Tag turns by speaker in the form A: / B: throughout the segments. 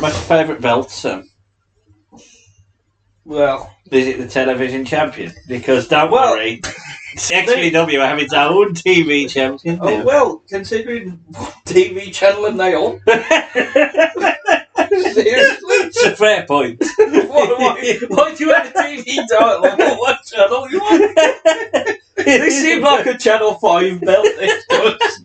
A: What's your favourite belt, Sam?
B: Well,
A: is it the television champion? Because don't worry, XPW have its own TV champion.
B: Oh, well, considering what TV channel are they on? Seriously?
A: It's a fair point.
B: Why do you have a TV title on what channel you on? This seems like a Channel 5 belt, this does.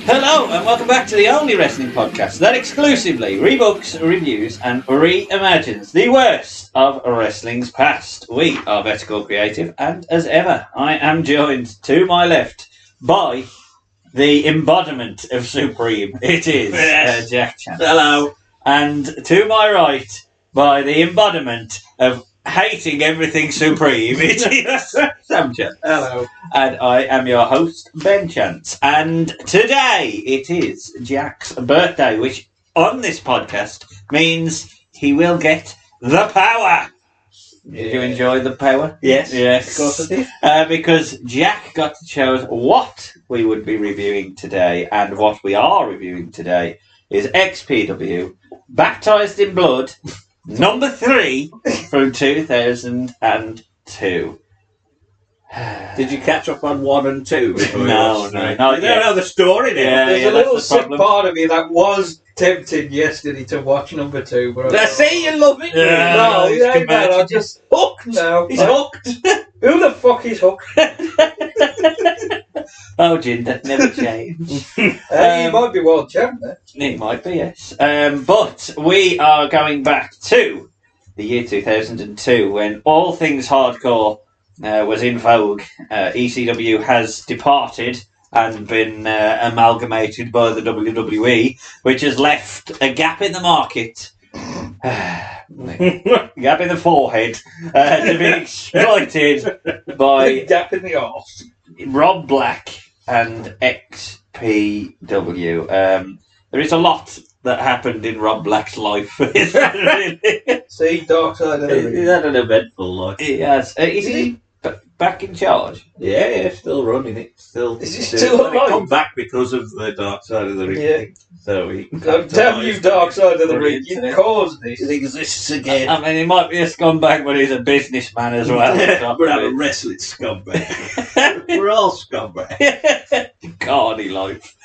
A: Hello and welcome back to the only wrestling podcast that exclusively rebooks, reviews and reimagines the worst of wrestling's past. We are Better Call Creative, and as ever I am joined to my left by the embodiment of Supreme. It is Jack Chan.
B: Hello.
A: And to my right by the embodiment of hating everything Supreme, it is Sam Chance.
B: Hello.
A: And I am your host, Ben Chance. And today it is Jack's birthday, which on this podcast means he will get the power.
B: Yeah.
A: Did you enjoy the power?
B: Yes.
A: Yes.
B: Of course I did.
A: Because Jack got to choose what we would be reviewing today, and what we are reviewing today is XPW Baptised in Blood number 3 from 2002.
B: Did you catch up on 1 and 2?
A: No,
B: You
A: not
B: don't
A: yet.
B: know the story now.
A: Yeah,
B: There's
A: yeah,
B: a little
A: that's the
B: sick
A: problem.
B: part of me that was tempted yesterday to watch number 2, but
A: I see you love it.
B: Yeah, no,
A: it's
B: yeah,
A: good
B: man, I'm
A: magic.
B: just hooked now.
A: He's hooked.
B: Who the fuck is hooked?
A: Oh, Jinder, never change.
B: He might be world champion.
A: It might be, yes. But we are going back to the year 2002 when all things hardcore was in vogue. ECW has departed and been amalgamated by the WWE, which has left a gap in the market. Gap in the forehead to be exploited by
B: Gap in the arse.
A: Rob Black and XPW. There is a lot that happened in Rob Black's life.
B: See, Dark Side of the Ring.
C: He's had an eventful life.
A: He has. Is he back in charge?
C: Yeah, still running it. Still.
B: Is he still alive?
C: Come back because of the Dark Side of the Ring.
B: Yeah.
C: Thing. So he.
B: Damn you, Dark Side of the Ring. You
A: Internet.
B: caused this.
C: It exists again.
A: I mean, he might be a scumbag, but he's a businessman as well.
C: We're not a wrestling scumbag. We're all scumbag.
A: Cardy life.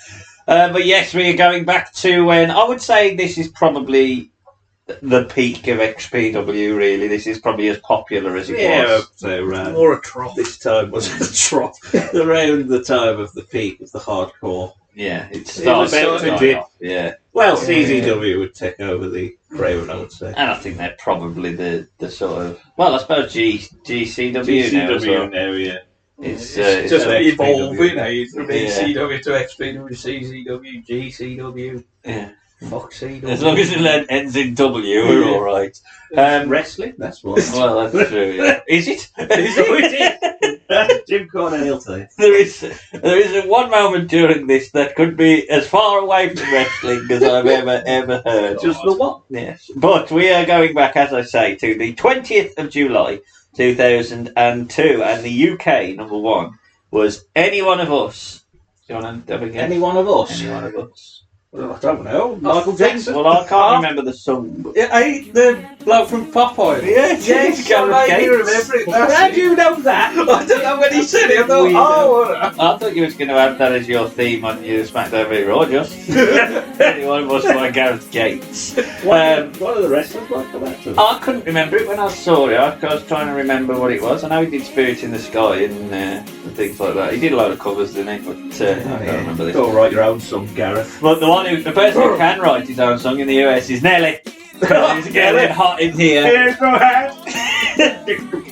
A: But yes, we are going back to when I would say this is probably the peak of XPW, really. This is probably as popular as it
C: Yeah,
A: was.
C: so around
B: More a trough.
C: this time was a trough. Around the time of the peak of the hardcore.
A: Yeah, it
C: was
A: started
C: about to
A: to
C: dip.
A: off. Yeah.
C: Well,
B: Yeah.
C: CZW would take over the crowd, I would say.
A: And I think they're probably the sort of... Well, I suppose GCW now as well.
C: GCW now, yeah.
A: It's
B: It's just
C: XPW.
B: evolving, eh? From
A: Yeah.
B: ECW to XPW, CZW, GCW.
A: yeah.
B: Fuck CW.
A: As long as it ends in W, we're all right.
C: Wrestling, that's what.
A: Well, that's true. Yeah. Is it?
C: Jim Cornette will tell you.
A: There is one moment during this that could be as far away from wrestling as I've ever heard.
C: Just the one.
A: Yes, but we are going back, as I say, to the 20th of July 2002, and the UK number 1 was Any One of Us. Do you want to have a guess?
C: Any one of us.
A: Any One of Us.
C: Well, I don't know. Michael Jackson.
A: Well, I can't remember the song. But...
B: Yeah, the bloke from Popeye.
A: Yes,
C: I made you remember it. How do you know that?
B: I don't know when he said it. I thought,
A: I thought you was going to have that as your theme on your SmackDown v Raw, just. Anyone was by Gareth Gates.
C: What are the wrestlers like for that?
A: I couldn't remember it when I saw it. I was trying to remember what it was. I know he did Spirit in the Sky and things like that. He did a load of covers, didn't he? But I don't remember this.
C: Don't write your own song, Gareth.
A: But the person who can write his own song in the US is Nelly. He's getting hot in here.
C: Here's my hat.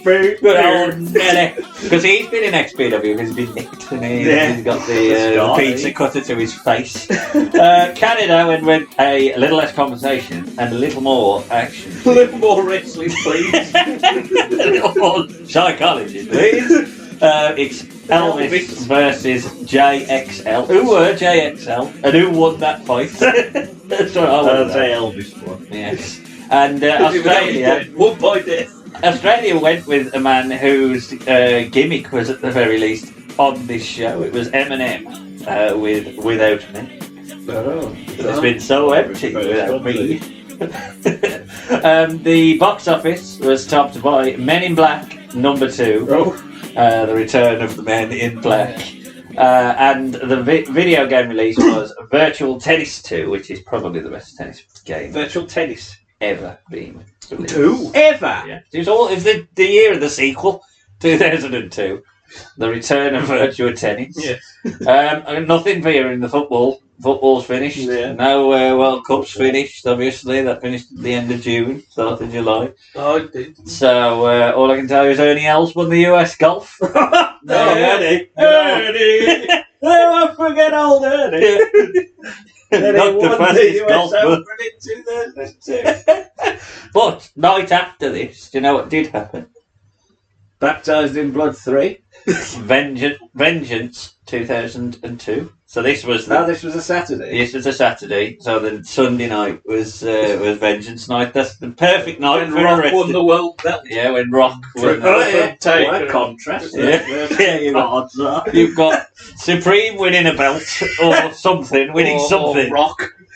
A: Good old Nelly. Because he's been in XPW, he's been nicked and he's got the pizza cutter to his face. Canada went a little less conversation and a little more action.
C: A little more wrestling, please.
A: A little more psychology, please. It's Elvis versus JXL. Who were JXL and who won that fight? That's what I want to
C: say Elvis won.
A: Yes. And Australia
C: won by death.
A: Australia went with a man whose gimmick was at the very least on this show. It was Eminem with Without Me.
C: Oh,
A: It's been so empty without me. The box office was topped by Men in Black number 2. The Return of the Men in Black. And the video game release was Virtual Tennis 2, which is probably the best tennis game
C: Virtual Tennis
A: ever been released.
C: 2? Ever?
A: Yeah. It was the year of the sequel, 2002. The Return of Virtual Tennis.
C: Yeah.
A: Nothing here in the football. Football's finished.
C: Yeah.
A: No World Cup's finished, obviously. That finished at the end of June, start of July.
B: Oh, it did.
A: So all I can tell you is Ernie Els won the US golf.
C: Ernie! Never forget old Ernie!
A: Not the fastest golfer.
C: in 2002.
A: But night after this, do you know what did happen?
C: Baptised in Blood 3.
A: Vengeance 2002. So this was
C: This was a Saturday.
A: This was a Saturday. So the Sunday night was Vengeance night. That's the perfect night
B: When
A: for a
B: Rock
A: wrestling.
B: won the world belt.
A: Yeah, when Rock won.
C: What a contrast.
A: Yeah, you've got Supreme winning a belt or something, winning something.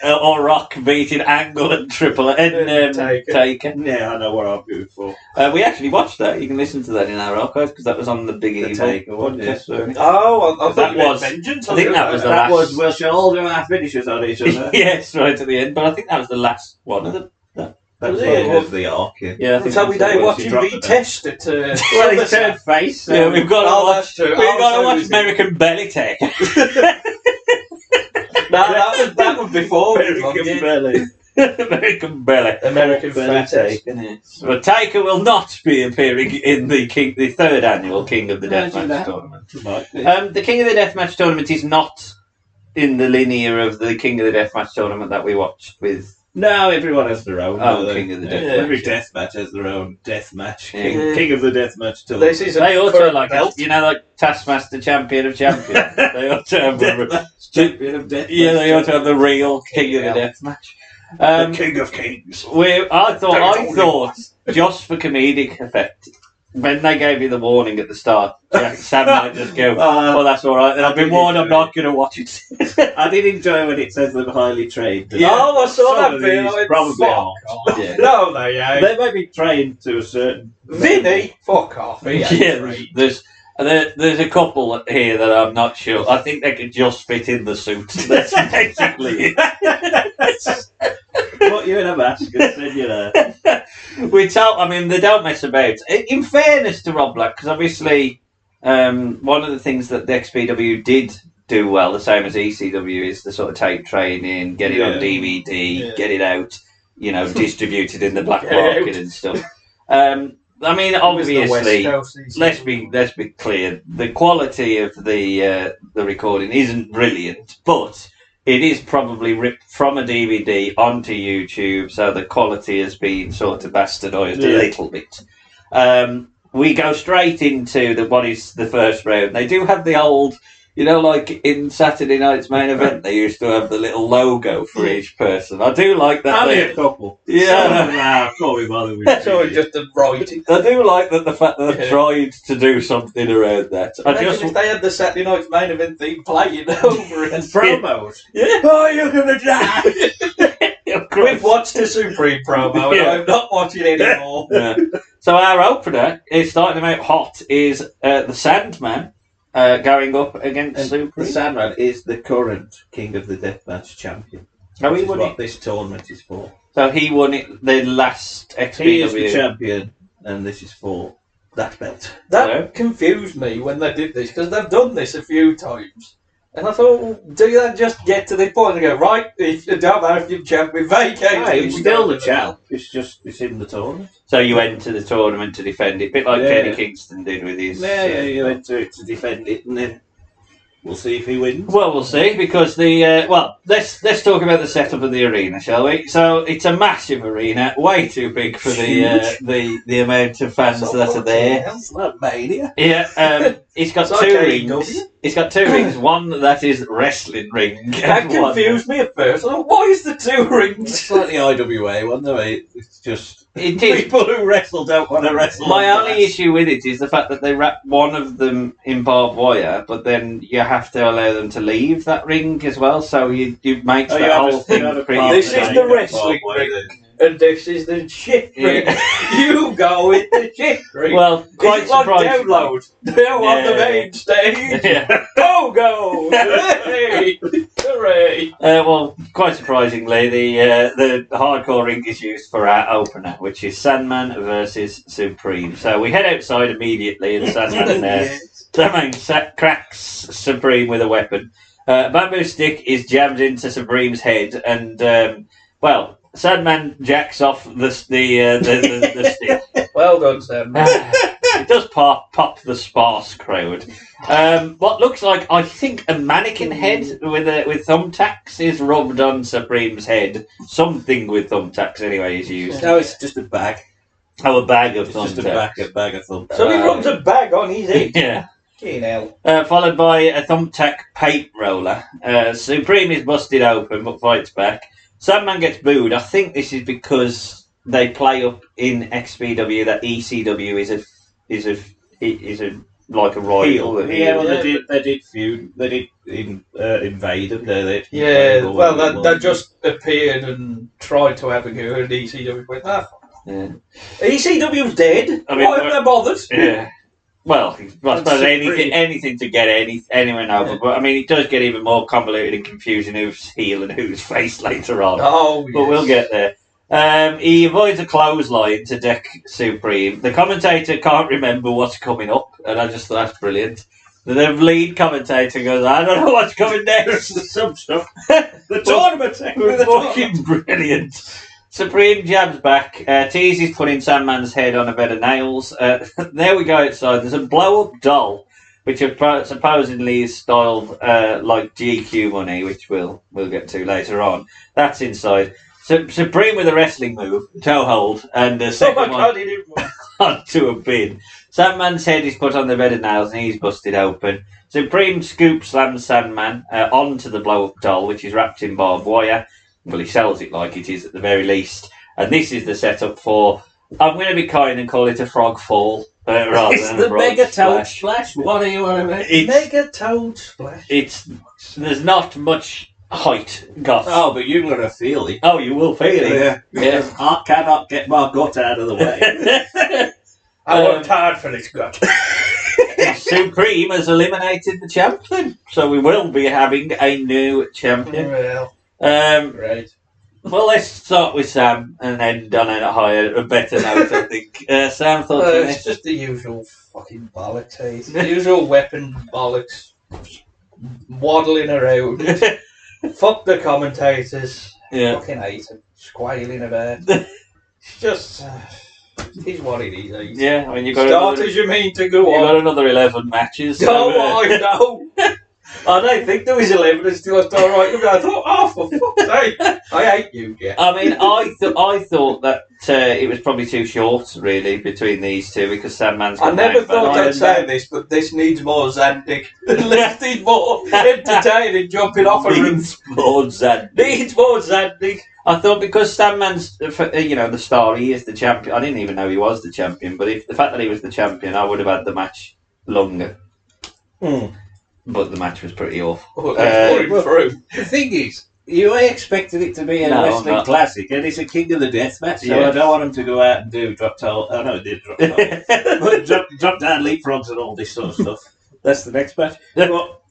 A: Or Rock beating Angle and Triple and Taker.
C: Yeah, I know what I'm good for.
A: We actually watched that. You can listen to that in our archive because that was on the Big Evil
C: Taker one.
A: podcast. So.
B: Oh, I thought
A: That
B: you meant
A: was-
B: Vengeance.
A: I think that was the
C: That
A: last.
C: was, we'll show all do our finishes on each other.
A: Yes, right at the end. But I think that was the last one of them.
C: That was
B: Was
C: the
B: it?
C: end of the arc. Yeah.
A: Yeah, I think
B: So we
A: that's
B: don't
A: the
B: watch
A: one.
B: him
C: dropped
B: be
C: it.
B: tested.
C: Well, he turned face.
A: Yeah, we've got to
B: Oh,
A: watch.
B: that's true.
A: We've
B: Oh,
A: got to
B: so
A: watch
B: was it-
A: American Belly Tech.
B: that was before.
C: American Belly.
A: American Belly.
B: American
C: Belly
B: Fat.
A: Yes. But Taker will not be appearing in the third annual King of the
C: Imagine
A: Deathmatch
C: that.
A: tournament. The King of the Deathmatch tournament is not in the linear of the King of the Deathmatch tournament that we watched with.
C: No, everyone has their own.
A: Oh,
C: don't
A: King
C: they?
A: of the
C: Yeah,
A: Deathmatch.
C: every deathmatch has their own deathmatch.
A: Yeah.
C: King of the Deathmatch.
B: This is
A: They
B: a
A: also
B: third
A: like
B: belt.
A: like Taskmaster Champion of Champions. They also have
C: Champion of Deathmatch.
A: yeah, they also have the real King of the Deathmatch.
C: The King of Kings.
A: I thought just for comedic effect, when they gave you the warning at the start, Sam might just go, "Oh, that's all right." Then I've been warned. I'm not going to watch it.
C: I did enjoy when it says they're highly trained.
A: Yeah.
B: Oh, I saw
C: Some
B: that
C: of
B: bit.
C: these
B: I went,
C: probably
B: fuck
C: aren't.
B: off.
A: Yeah.
B: No, they ain't.
C: They may be trained to a certain.
B: Vinny, fuck off. He ain't
A: Yeah,
B: trained.
A: there's a couple here that I'm not sure. I think they could just fit in the suit. That's basically it.
C: Put you in a mask and send you there.
A: They don't mess about. In fairness to Rob Black, because obviously one of the things that the XPW did do well, the same as ECW, is the sort of tape training, get it on DVD, get it out, distributed in the black market and stuff. Obviously, let's be clear. The quality of the recording isn't brilliant, but it is probably ripped from a DVD onto YouTube, so the quality has been sort of bastardised a little bit. We go straight into what is the first round. They do have the old, You know, like in Saturday Night's Main Event, they used to have the little logo for each person. I do like that.
C: Only a couple.
A: Yeah.
C: Can't be bothered with
B: That's
C: it.
B: always just a writing.
A: I do like that the fact that they've
B: Yeah.
A: tried to do something around that.
B: Imagine if they had the Saturday Night's Main Event thing playing over
C: And
B: and
C: promos.
A: Yeah.
C: Oh, you're gonna die.
A: Of course.
B: We've watched the Supreme promo and
A: Yeah.
B: I'm not watching it anymore.
A: Yeah. So our opener is starting them out hot. Is the Sandman going up against
C: And
A: Supreme?
C: the Sandman is the current King of the Deathmatch champion.
A: Oh,
C: Which
A: he
C: is
A: won
C: what
A: it.
C: this tournament is for.
A: So he won it the last XPW.
C: He is the champion, and this is for that belt.
B: That
A: Hello?
B: confused me when they did this because they've done this a few times. And I thought, well, do that just get to the point and go, right, if you don't know if you're champion, vacate.
C: Yeah,
B: it,
C: it's
B: we
C: still
B: go
C: the
B: to
C: champ. It's in the tournament.
A: So you enter the tournament to defend it, a bit like
C: Yeah.
A: Kenny Kingston did with his.
C: Yeah, you enter it to defend it, and then we'll see if he wins.
A: Well, we'll see because let's talk about the setup of the arena, shall we? So it's a massive arena, way too big for the amount of fans that are there.
C: It's like Mania.
A: Yeah, it's got
B: It's
A: two
B: like
A: rings.
B: AEW.
A: It's got two rings. One that is wrestling ring.
B: That
A: and one-
B: confused me at first. I thought, why is the two rings?
C: It's like the IWA one, though. It's just
A: It is.
C: people who wrestle don't want to wrestle.
A: My
C: on
A: only
C: grass.
A: issue with it is the fact that they wrap one of them in barbed wire, but then you have to allow them to leave that ring as well. So you makes
C: Oh,
A: the
C: you have
A: whole
C: a- you
A: thing
C: have a
A: pretty.
C: part
B: This is
C: today,
B: the
C: you
B: wrestling
C: can't wait
B: ring. And this is the shit ring.
A: Yeah.
B: You go with the shit ring.
A: Well, quite
B: it's like
A: surprising.
B: download. They're on the
A: Yeah.
B: main stage.
A: Yeah.
B: Go! Hooray! Hooray!
A: Well, quite surprisingly, the hardcore ring is used for our opener, which is Sandman versus Supreme. So we head outside immediately, and Sandman cracks Supreme with a weapon. Bamboo stick is jammed into Supreme's head, and Sandman jacks off the stick.
B: Well done, Sam.
A: It does pop the sparse crowd. What looks like, I think, a mannequin head with thumbtacks is rubbed on Supreme's head. Something with thumbtacks, anyway, is used.
C: No, it's just a bag.
A: Oh, a bag of
C: It's just
A: thumbtacks.
C: a bag of thumbtacks.
B: So he rubs a bag on his head.
A: Yeah.
B: Fucking hell.
A: Followed by a thumbtack paint roller. Supreme is busted open but fights back. Sandman gets booed. I think this is because they play up in XPW that ECW is a like a rival.
C: Yeah, well, they did feud. They did invade them. They
B: Yeah, well, they just appeared and tried to have a go, and ECW went,
A: Yeah.
B: ECW's dead.
A: I mean,
B: Why am I bothered?
A: Yeah. Well, I suppose
B: Supreme.
A: anything to get anyone over, but I mean, it does get even more convoluted and confusing who's heel and who's face later on.
B: Oh,
A: But we'll get there. He avoids a clothesline to deck Supreme. The commentator can't remember what's coming up, and I just thought that's brilliant. The lead commentator goes, I don't know what's coming next.
C: Some stuff. The tournament.
A: We're fucking brilliant. Supreme jabs back, teases putting Sandman's head on a bed of nails. There we go outside. There's a blow-up doll, which supposedly is styled like GQ money, which we'll get to later on. That's inside. Supreme with a wrestling move, toe hold, and a second one
B: he didn't.
A: onto a bin. Sandman's head is put on the bed of nails and he's busted open. Supreme scoop slams Sandman onto the blow-up doll, which is wrapped in barbed wire. Well, he sells it like it is at the very least. And this is the setup for, I'm going to be kind and call it a frog fall rather
C: It's
A: than
C: the
A: a frog
C: mega toad
A: splash.
C: splash. What do you want to make?
A: It's,
B: Mega Toad Splash.
A: there's not much height got.
C: Oh, but you're going to feel it.
A: Oh, you will feel it.
C: Yeah.
A: Yeah.
C: I cannot get my gut out of the way.
B: I worked hard for this gut.
A: Supreme has eliminated the champion, so we will be having a new champion.
B: Well,
A: Right. Well, let's start with Sam and end on a better note, I think. Sam, thoughts on
B: it's
A: this?
B: just the usual fucking bollocks. Eh? It's the usual weapon bollocks. Waddling around. Fuck the commentators.
A: Yeah.
B: Fucking hate them. Squalling about. It's just. He's what it is. Eh?
A: Yeah, I mean, you've got
B: Start
A: another,
B: as you mean to
A: you've
B: go
A: got
B: on.
A: another 11 matches.
B: Go on, no. I don't think there was 11 until I started writing them. I thought, oh, for fuck's sake, I hate you, yeah.
A: I mean, I thought that it was probably too short, really, between these two because Sandman's.
B: I never thought I'd say this, but this needs more Zandig. This needs more entertaining, jumping off a roof.
C: Needs more Zandig.
B: Needs more Zandig.
A: I thought because Sandman's, the star, he is the champion. I didn't even know he was the champion, but if the fact that he was the champion, I would have had the match longer. But the match was pretty awful.
C: The thing is, you expected it to be a wrestling classic, and it's a King of the Deathmatch, so I don't want him to go out and do drop toe. Oh no, it did drop toe. But drop down leapfrogs and all this sort of stuff. That's the next match. But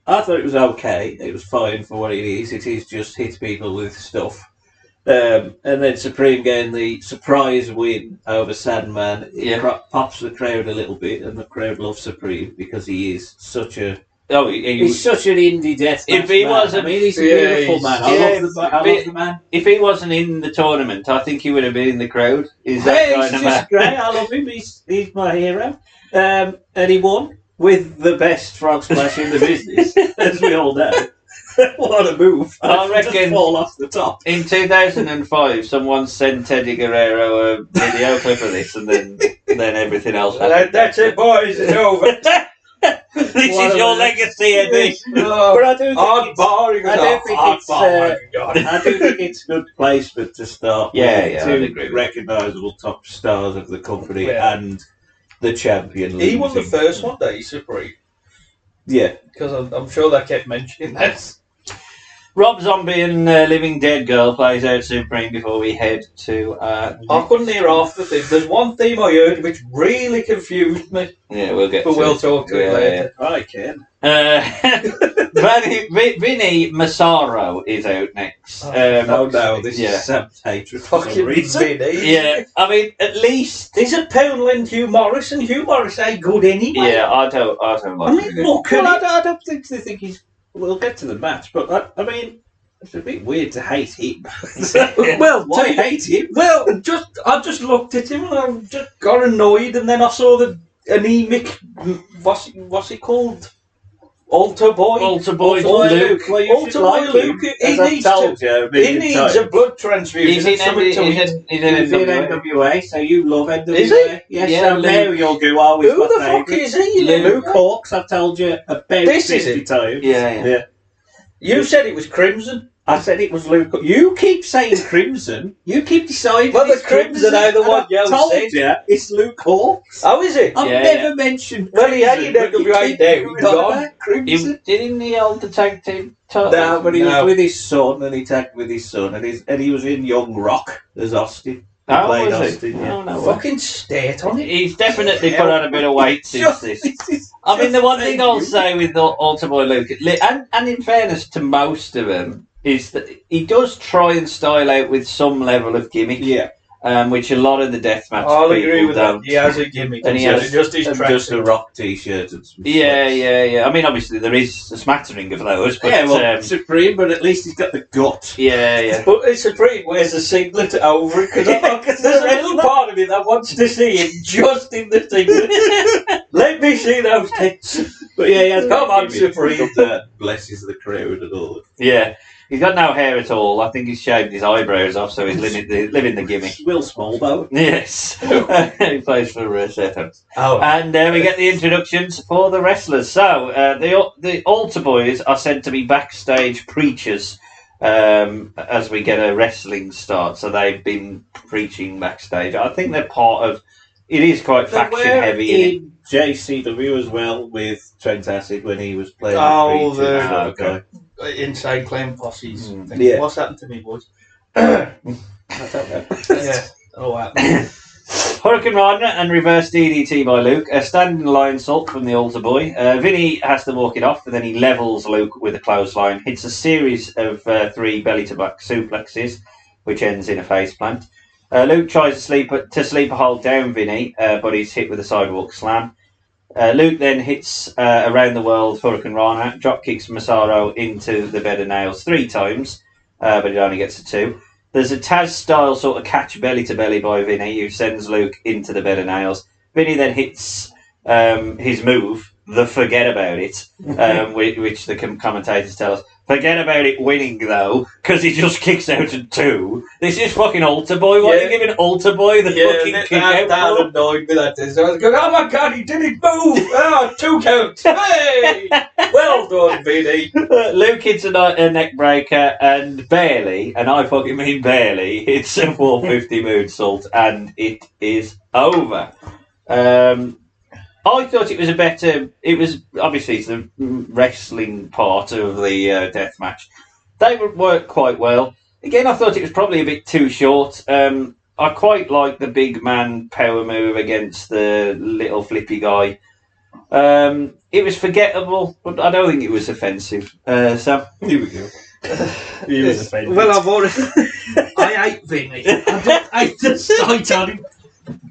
C: I thought it was okay. It was fine for what it is. It is just hit people with stuff. And then Supreme getting the surprise win over Sandman. It pops the crowd a little bit, and the crowd loves Supreme because he is such a.
A: Oh,
C: he's such an indie deathmatch.
A: If he wasn't,
C: I mean, he's a beautiful man. I love the man.
A: If he wasn't in the tournament, I think he would have been in the crowd.
C: He's just great. I love him. He's my hero. And he won with the best frog splash in the business, as we all know. What a move!
A: I reckon
C: just fall off the top.
A: In 2005, someone sent Teddy Guerrero a video clip of this, and then everything else happened.
B: That's it, boys. It's over.
A: This is your legacy, Eddie.
C: But I do think it's good placement to start. Two recognisable top stars of the company and the champion.
B: He won the first one, day Supreme.
C: Yeah,
B: because I'm sure they kept mentioning this.
A: Rob Zombie and Living Dead Girl plays out Supreme before we head to.
B: I couldn't hear half the theme. There's one theme I heard which really confused me.
A: Yeah, we'll get.
B: But we'll talk to it later.
C: Yeah. I can.
A: Vinny Massaro is out next.
C: Oh no, this is Sam's hatred for some reason.
B: Vinny.
A: Yeah, I mean, at least
B: he's a Poundland Hugh Morris, and Hugh Morris ain't good anyway.
A: Yeah, I don't like.
B: I mean, look,
C: I don't think they think he's. We'll get to the match, but I mean, it's a bit weird to hate him.
B: Well,
C: why hate him?
B: Well, I just looked at him and I just got annoyed, and then I saw the anemic. What's he called? Altar Boy
A: Luke.
B: Altar Boy Luke. He needs a blood transfusion.
A: He's in NWA,
C: so you love NWA.
B: Is he?
C: Yes, yeah, so now you'll go,
B: who the fuck is he?
C: Luke Hawks, I've told you about 50 times.
A: Yeah.
B: You said it was Crimson.
C: I said it was Luke. You keep saying Crimson. You keep deciding.
B: Well, the Crimson are the one you
C: told you it's Luke Hawks.
B: Oh, is it?
C: I've never mentioned.
B: Well, he had NWA there. He's gone.
A: Crimson. Didn't he hold the tag team title?
C: No, but he was with his son, and he tagged with his son, and he was in Young Rock as Austin.
A: Oh,
C: played
A: was
C: Austin,
A: he?
C: yeah.
A: Oh, no,
B: fucking state on it.
A: He's definitely put on a bit of weight since this. I mean, the one thing I'll say with Altar Boy Luke, and in fairness to most of them, is that he does try and style out with some level of gimmick.
C: Yeah.
A: Which a lot of the deathmatch
B: I'll
A: people
B: agree with
A: don't.
B: that. He has a gimmick.
A: And he has
B: just
C: a rock t-shirt and some
A: Yeah. I mean, obviously there is a smattering of those. But,
C: Supreme, but at least he's got the gut.
A: Yeah.
B: But Supreme wears a singlet over it because there's a little part of me that wants to see him just in the singlet. Let me see those tits.
C: But yeah, he has
B: come on, Supreme.
C: Blesses the crowd and all.
A: Yeah. He's got no hair at all. I think he's shaved his eyebrows off, so he's living the gimmick.
C: Will Smallboat.
A: Yes. He plays for Sheffield.
B: Oh.
A: And we get the introductions for the wrestlers. So, the Altar Boys are said to be backstage preachers as we get a wrestling start. So they've been preaching backstage. I think they're part of... It is quite faction heavy.
C: In JCW as well with Trent Acid when he was playing.
B: Okay. Inside Claim Posses.
C: Yeah.
B: What's happened to me, boys?
C: I don't know.
B: Yeah. Oh, wow.
A: Hurricane Rana and reverse DDT by Luke. A standing lion salt from the Altar Boy. Vinny has to walk it off, and then he levels Luke with a clothesline. Hits a series of 3 belly-to-back suplexes, which ends in a faceplant. Luke tries to sleeper hold down Vinny, but he's hit with a sidewalk slam. Luke then hits around the world Hurricane Rana, drop kicks Massaro into the bed of nails 3 times, but it only gets to 2. There's a Taz-style sort of catch belly-to-belly by Vinny, who sends Luke into the bed of nails. Vinny then hits his move, the forget about it, which the commentators tell us. Forget about it winning, though, because he just kicks out at 2. This is fucking Altar Boy. What are you giving Altar Boy the fucking kick out
B: that
A: for?
B: annoyed me, that day. So I was going, oh my god, he didn't move! 2 counts! Hey! Well done, Vinny.
A: Luke hits a neck breaker and barely, and I fucking mean barely, hits a 450 moonsault, and it is over. I thought it was it was obviously it's the wrestling part of the death match. They worked quite well. Again, I thought it was probably a bit too short. I quite like the big man power move against the little flippy guy. It was forgettable, but I don't think it was offensive. So
C: here we go. He was offended.
B: Well, I've already. I hate Vinny. I just sight on him.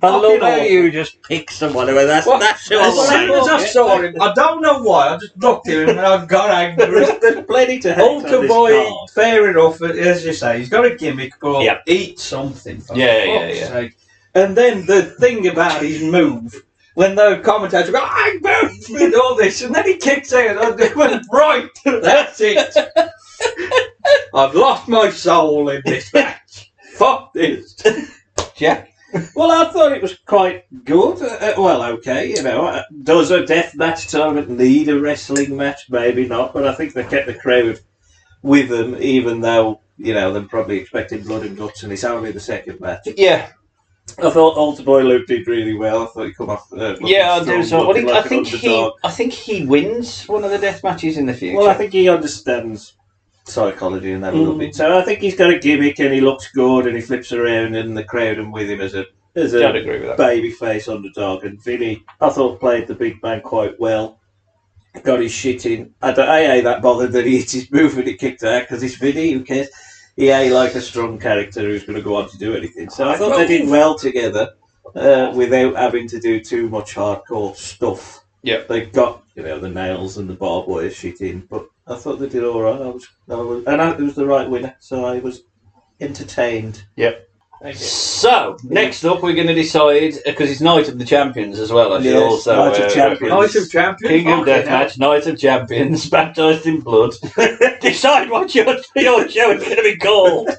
C: I love how you just pick someone. That's who
B: as soon as I saw him, I don't know why, I just looked at him and I got angry.
C: There's plenty to hate on
B: Altar
C: this
B: Boy,
C: card.
B: fair enough, as you say, he's got a gimmick, but eat something. For fuck's sake. And then the thing about his move, when the commentators go, I moved with all this, and then he kicks out, I went, right, that's it. I've lost my soul in this match. Fuck this.
A: Jack?
C: Well, I thought it was quite good. Okay, does a deathmatch tournament need a wrestling match? Maybe not, but I think they kept the crowd with them, even though, they're probably expecting blood and guts, and it's only the second match.
A: Yeah.
C: I thought Altar Boy Luke did really well. I thought he come off.
A: I do. So I think he wins one of the death matches in the future.
C: Well, I think he understands psychology and that a little bit. So I think he's got a gimmick and he looks good and he flips around and the crowd and with him as a
A: agree with that.
C: Babyface underdog. And Vinny, I thought, played the big man quite well. Got his shit in. I ain't that bothered that he hit his move and it kicked out because it's Vinny. Who cares? He ain't like a strong character who's going to go on to do anything. So I thought they did well together without having to do too much hardcore stuff.
A: Yeah,
C: they got the nails and the barbed wire shit in, but I thought they did all right. It was the right winner, so I was entertained.
A: Yep. Thank you. So next up, we're going to decide because it's Night of the Champions as well. Night of Champions, King of Deathmatch, Night of Champions, baptised in blood. Decide what your show is going to be called.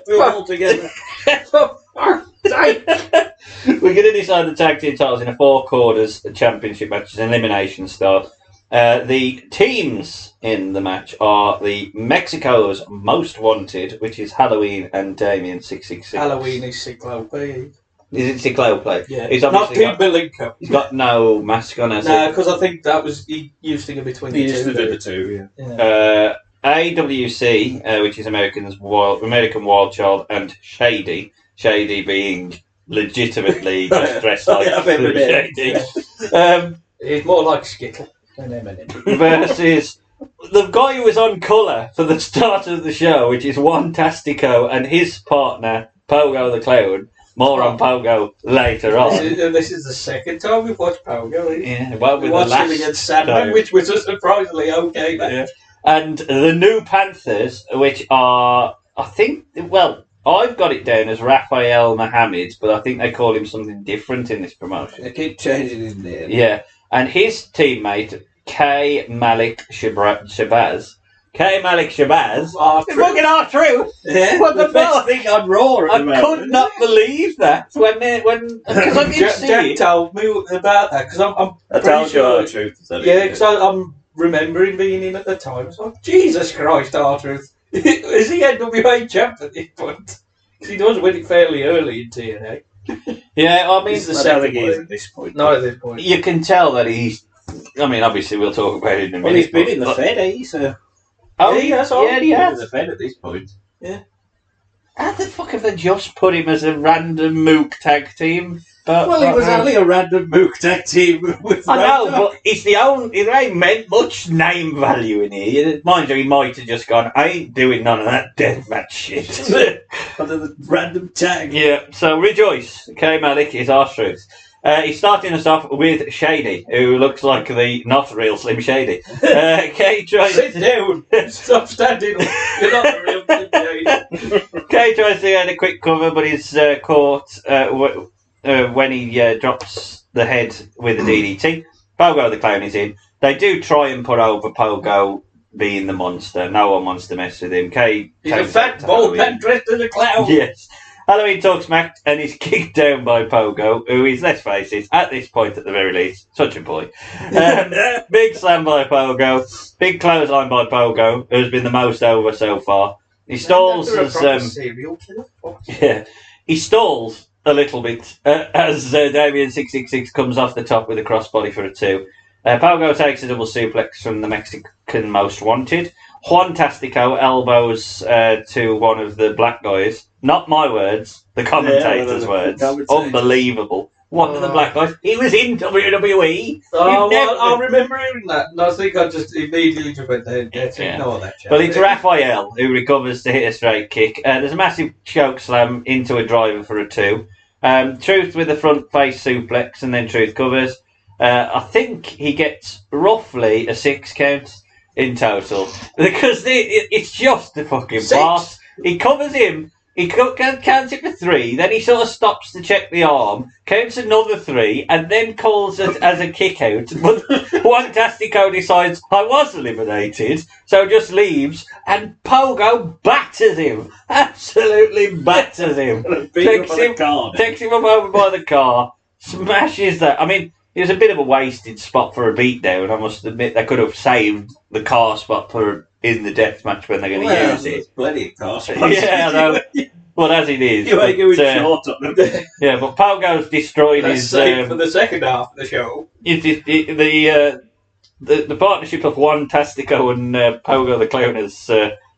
C: We're all together.
A: We're going to decide the tag team titles in a 4 quarters championship matches, elimination style. The teams in the match are the Mexico's Most Wanted, which is Halloween and Damien 666.
B: Halloween is Cyclope.
A: Is it Cyclope?
B: Yeah.
A: He's
B: not Pete Malenko.
A: He's got no mask on, has he?
B: No, because I think that was he used to go between the two.
C: He used to do the two,
A: AWC, which is American Wild Child, and Shady being legitimately just dressed like Shady.
B: He's more like Skittle.
A: Versus the guy who was on colour for the start of the show, which is Juan Tastico and his partner, Pogo the Clown. More on Pogo later on.
B: This is the second time we've watched Pogo.
A: Yeah, well,
B: we watched him against Sandman, which was a surprisingly okay match.
A: Yeah. And the New Panthers, which are, I think, I've got it down as Raphael Mohammed, but I think they call him something different in this promotion.
C: They keep changing his name.
A: Yeah. And his teammate, K. Malik Shabazz. K. Malik Shabazz. Fucking R-Truth.
C: Yeah.
A: What the
C: best thing on Raw at the moment.
A: I could not believe that when because I didn't see
B: Jack
A: it.
B: told me about that because I'm
C: pretty sure
B: R-Truth. Yeah, because I'm remembering being in at the time. I was like, Jesus Christ, R-Truth. Is he NWA champ at this point? Because he does win it fairly early in TNA.
A: Yeah, I mean,
B: he's the second
C: at this point.
B: Not at this point.
A: You can tell that he's. I mean, obviously, we'll talk about it in a minute.
C: Well, he's been in the Fed, so.
A: Oh, yeah, that's all. Yeah, he has.
C: In the Fed at this point.
B: Yeah.
A: How the fuck have they just put him as a random mook tag team?
C: Well, it was only a random mook tag team. With
A: I know, but it's the only. There ain't meant much name value in here. Mind you, he might have just gone, I ain't doing none of that deathmatch shit.
C: Under the random tag.
A: Yeah, so rejoice. K. Malik is R-Truth. He's starting us off with Shady, who looks like the not real Slim Shady. Kay tries
B: Sit down. Stop standing up. You're not the real Slim Shady.
A: Kay tries to get a quick cover, but he's caught when he drops the head with a DDT. Pogo the Clown is in. They do try and put over Pogo being the monster. No one wants to mess with him.
C: He's a fat bald man dressed as a clown.
A: Yes. Halloween talks smack and is kicked down by Pogo, who is, let's face it, at this point at the very least, such a boy. Big slam by Pogo. Big clothesline by Pogo, who's been the most over so far. He stalls as
B: serial killer.
A: yeah, he stalls a little bit as Damien 666 comes off the top with a crossbody for a 2. Pogo takes a double suplex from the Mexican Most Wanted. Juan Tastico elbows to one of the black guys. Not my words, the commentator's words. Unbelievable. One of the black guys. He was in WWE.
B: I remember hearing that, and I think I just immediately just went there. Ignore that.
A: Well, it's Raphael who recovers to hit a straight kick. There's a massive choke slam into a driver for a 2. Truth with a front face suplex, and then Truth covers. I think he gets roughly a 6 count in total because it's just a fucking pass. He covers him. He counts it for 3, then he sort of stops to check the arm, counts another 3, and then calls it as a kick out. But Juan Tastico decides, I was eliminated, so just leaves, and Pogo batters him. Absolutely batters him. Takes him up over by the car, smashes that. I mean, it was a bit of a wasted spot for a beatdown. I must admit, they could have saved the car spot in the death match when they're going to use it.
C: Plenty of car spots.
A: Yeah, I know. Well, as it is.
C: You ain't going short on them.
A: Yeah, but Pogo's destroyed his...
B: for the second half of the show.
A: The partnership of Juan Tastico and Pogo the Clown has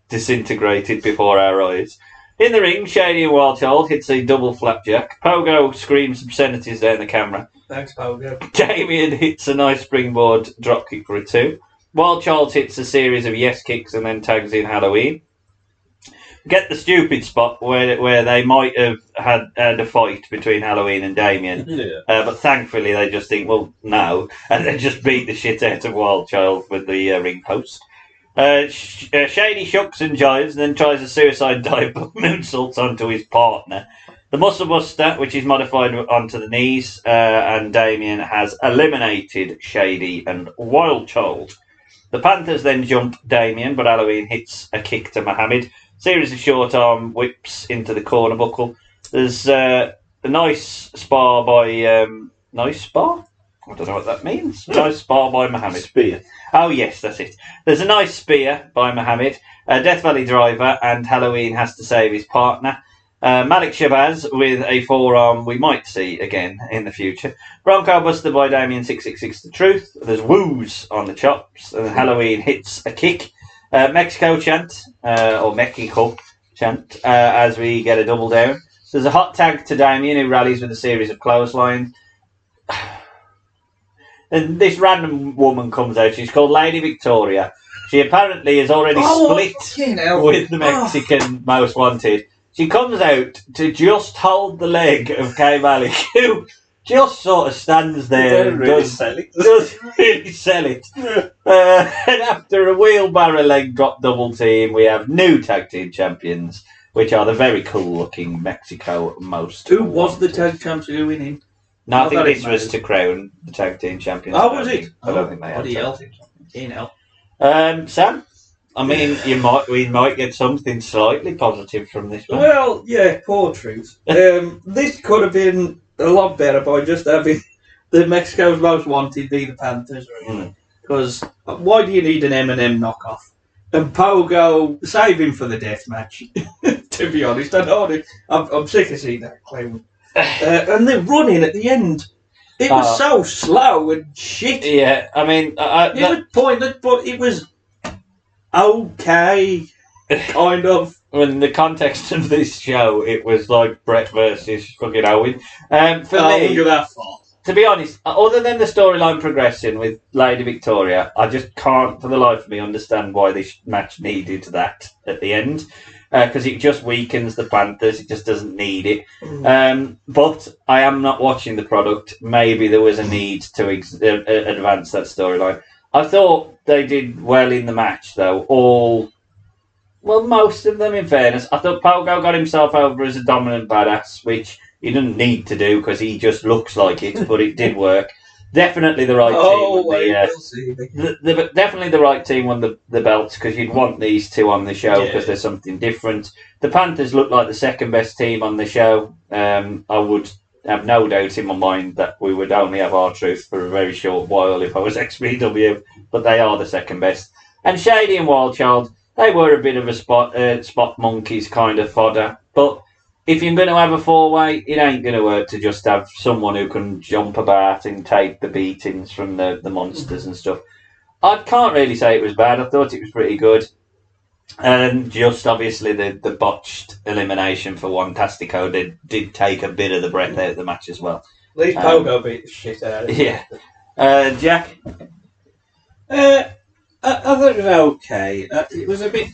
A: disintegrated before our eyes. In the ring, Shady and Wildchild hits a double flapjack. Pogo screams obscenities down the camera.
B: Thanks, Pogo.
A: Damien hits a nice springboard dropkick for a 2. Wildchild hits a series of yes kicks and then tags in Halloween. Get the stupid spot where they might have had a fight between Halloween and Damien.
C: Yeah.
A: But thankfully they just think, well, no. And then just beat the shit out of Wildchild with the ring post. Shady shucks and jives and then tries a suicide dive but moonsaults onto his partner. The Muscle Buster, which is modified onto the knees, and Damien has eliminated Shady and Wildchild. The Panthers then jump Damien, but Halloween hits a kick to Mohammed. Series of short arm whips into the corner buckle. There's a nice spar by... nice spar? I don't know what that means. Nice spar by Mohammed.
C: Spear.
A: Oh, yes, that's it. There's a nice spear by Mohammed. Death Valley driver, and Halloween has to save his partner. Malik Shabazz with a forearm we might see again in the future. Bronco Buster by Damien 666 The Truth. There's woos on the chops, and Halloween hits a kick. Mexico chant, or Mexico chant, as we get a double down. There's a hot tag to Damien, who rallies with a series of clotheslines. And this random woman comes out. She's called Lady Victoria. She apparently has already split with the Mexican Most Wanted. She comes out to just hold the leg of Kay Malik, who just sort of stands there and doesn't really sell it. And after a wheelbarrow leg drop double team, we have new tag team champions, which are the very cool looking Mexico Most
B: Who was the tag champion winning?
A: No, I think this was to crown the tag team champions.
B: Oh, was it?
A: I don't think they had. Sam? I mean, we might get something slightly positive from this one.
B: Well, yeah, poor Truth. This could have been a lot better by just having the Mexico's Most Wanted be the Panthers. Because why do you need an M&M knockoff? And Pogo, save him for the death match. To be honest, I'm sick of seeing that clown. And they're running at the end. It was so slow and shit.
A: Yeah, I mean...
B: it was pointless, but it was... okay, kind of.
A: In the context of this show, it was like Brett versus fucking Owen. For me, to be honest, other than the storyline progressing with Lady Victoria, I just can't, for the life of me, understand why this match needed that at the end. Because it just weakens the Panthers. It just doesn't need it. But I am not watching the product. Maybe there was a need to advance that storyline. I thought they did well in the match, though. Most of them, in fairness. I thought Pogo got himself over as a dominant badass, which he didn't need to do because he just looks like it, but it did work. definitely the right team. Definitely the right team won the belts because you'd want these two on the show because there's something different. The Panthers look like the second best team on the show. I would have no doubt in my mind that we would only have R-Truth for a very short while if I was XPW, but they are the second best. And Shady and Wildchild, they were a bit of a spot monkeys kind of fodder, but if you're going to have a four-way, it ain't going to work to just have someone who can jump about and take the beatings from the monsters and stuff. I can't really say it was bad. I thought it was pretty good. And just obviously the botched elimination for Fantastico did take a bit of the breath out of the match as well.
B: These Pogo beat the shit out of it.
A: Yeah. Jack?
C: I thought it was okay. It was a bit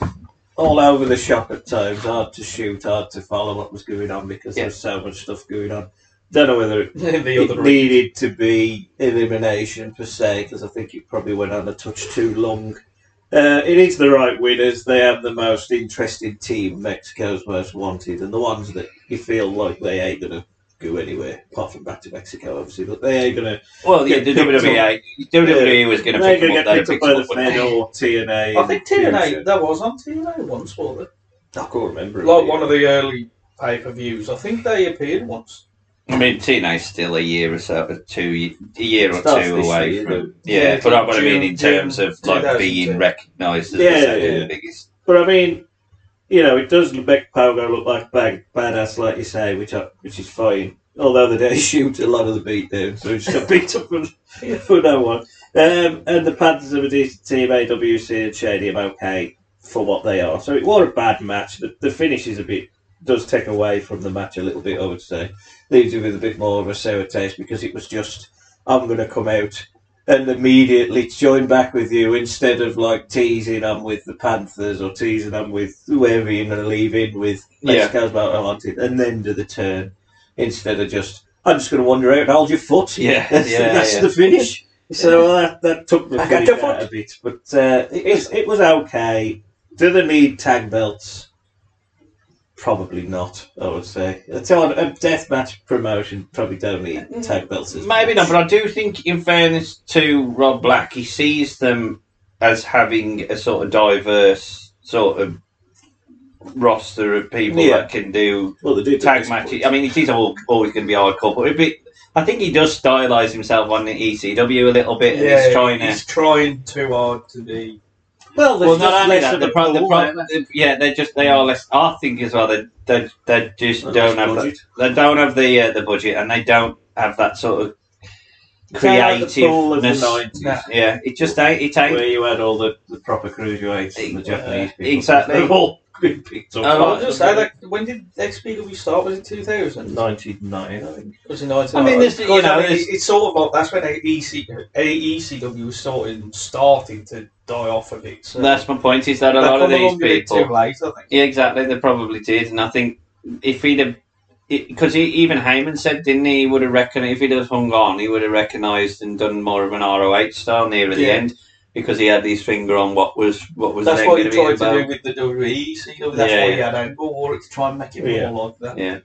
C: all over the shop at times, hard to shoot, hard to follow what was going on because there was so much stuff going on. Don't know whether it needed to be elimination per se, because I think it probably went on a touch too long. It is the right winners. They have the most interesting team, Mexico's most wanted, and the ones that you feel like they ain't going to go anywhere, apart from back to Mexico, obviously, but they ain't going to...
A: Well, yeah, the WWE was going to pick them up.
C: They get picked up by the Fed or TNA.
B: I think TNA, that was on TNA once, wasn't it?
C: I can't remember.
B: Like one of the early pay-per-views. I think they appeared once.
A: I mean, TNA's still a year or so, a year or two away from... Yeah, but I mean in terms of like being recognised as the second biggest.
C: But I mean, you know, it does make Pogo look like badass, like you say, which is fine. Although they don't shoot a lot of the beat down, so he just got beat up for no one. And the Panthers are a decent team, AWC and Shady are okay for what they are. So it was a bad match. The finish is does take away from the match a little bit, I would say. Leaves you with a bit more of a sour taste because it was just, I'm going to come out and immediately join back with you instead of like teasing I'm with the Panthers or teasing I'm with whoever you're going to leave in with. Mexico's about I wanted, and then do the turn instead of just, I'm just going to wander out and hold your foot. That's the finish. So that took the finish out a bit. But it was okay. Do they need tag belts? Probably not, I would say. A deathmatch promotion probably don't need tag belts.
A: Maybe not, but I do think, in fairness to Rob Black, he sees them as having a sort of diverse sort of roster of people that can do tag matches. I mean, it is always going to be hardcore, but I think he does stylise himself on the ECW a little bit.
B: Yeah,
A: and
B: he's trying too hard to be...
A: Well, not only that, they are less. I think as well. They just don't have that. They don't have the budget, and they don't have that sort of creativeness. Yeah, it just ain't.
C: Where you had all the proper cruiserweights and the Japanese people.
A: Exactly.
C: They've all been picked up.
B: I was just say that. When did XPW start? Was it 2000?
C: 99, I think.
B: Was it 99?
A: I mean,
B: it's sort of like that's when ECW was starting to die off a bit. So
A: that's my point. Is that a lot of these people?
B: Too late, I think.
A: Yeah, exactly. They probably did, and I think if he'd have, because even Heyman said, didn't he? He would have reckoned if he'd have hung on, he would have recognised and done more of an ROH style near the end. Because he had his finger on what was.
B: That's what he tried to do with the WWE. That's why he had Angle War to try and make it more like that.
A: Yeah.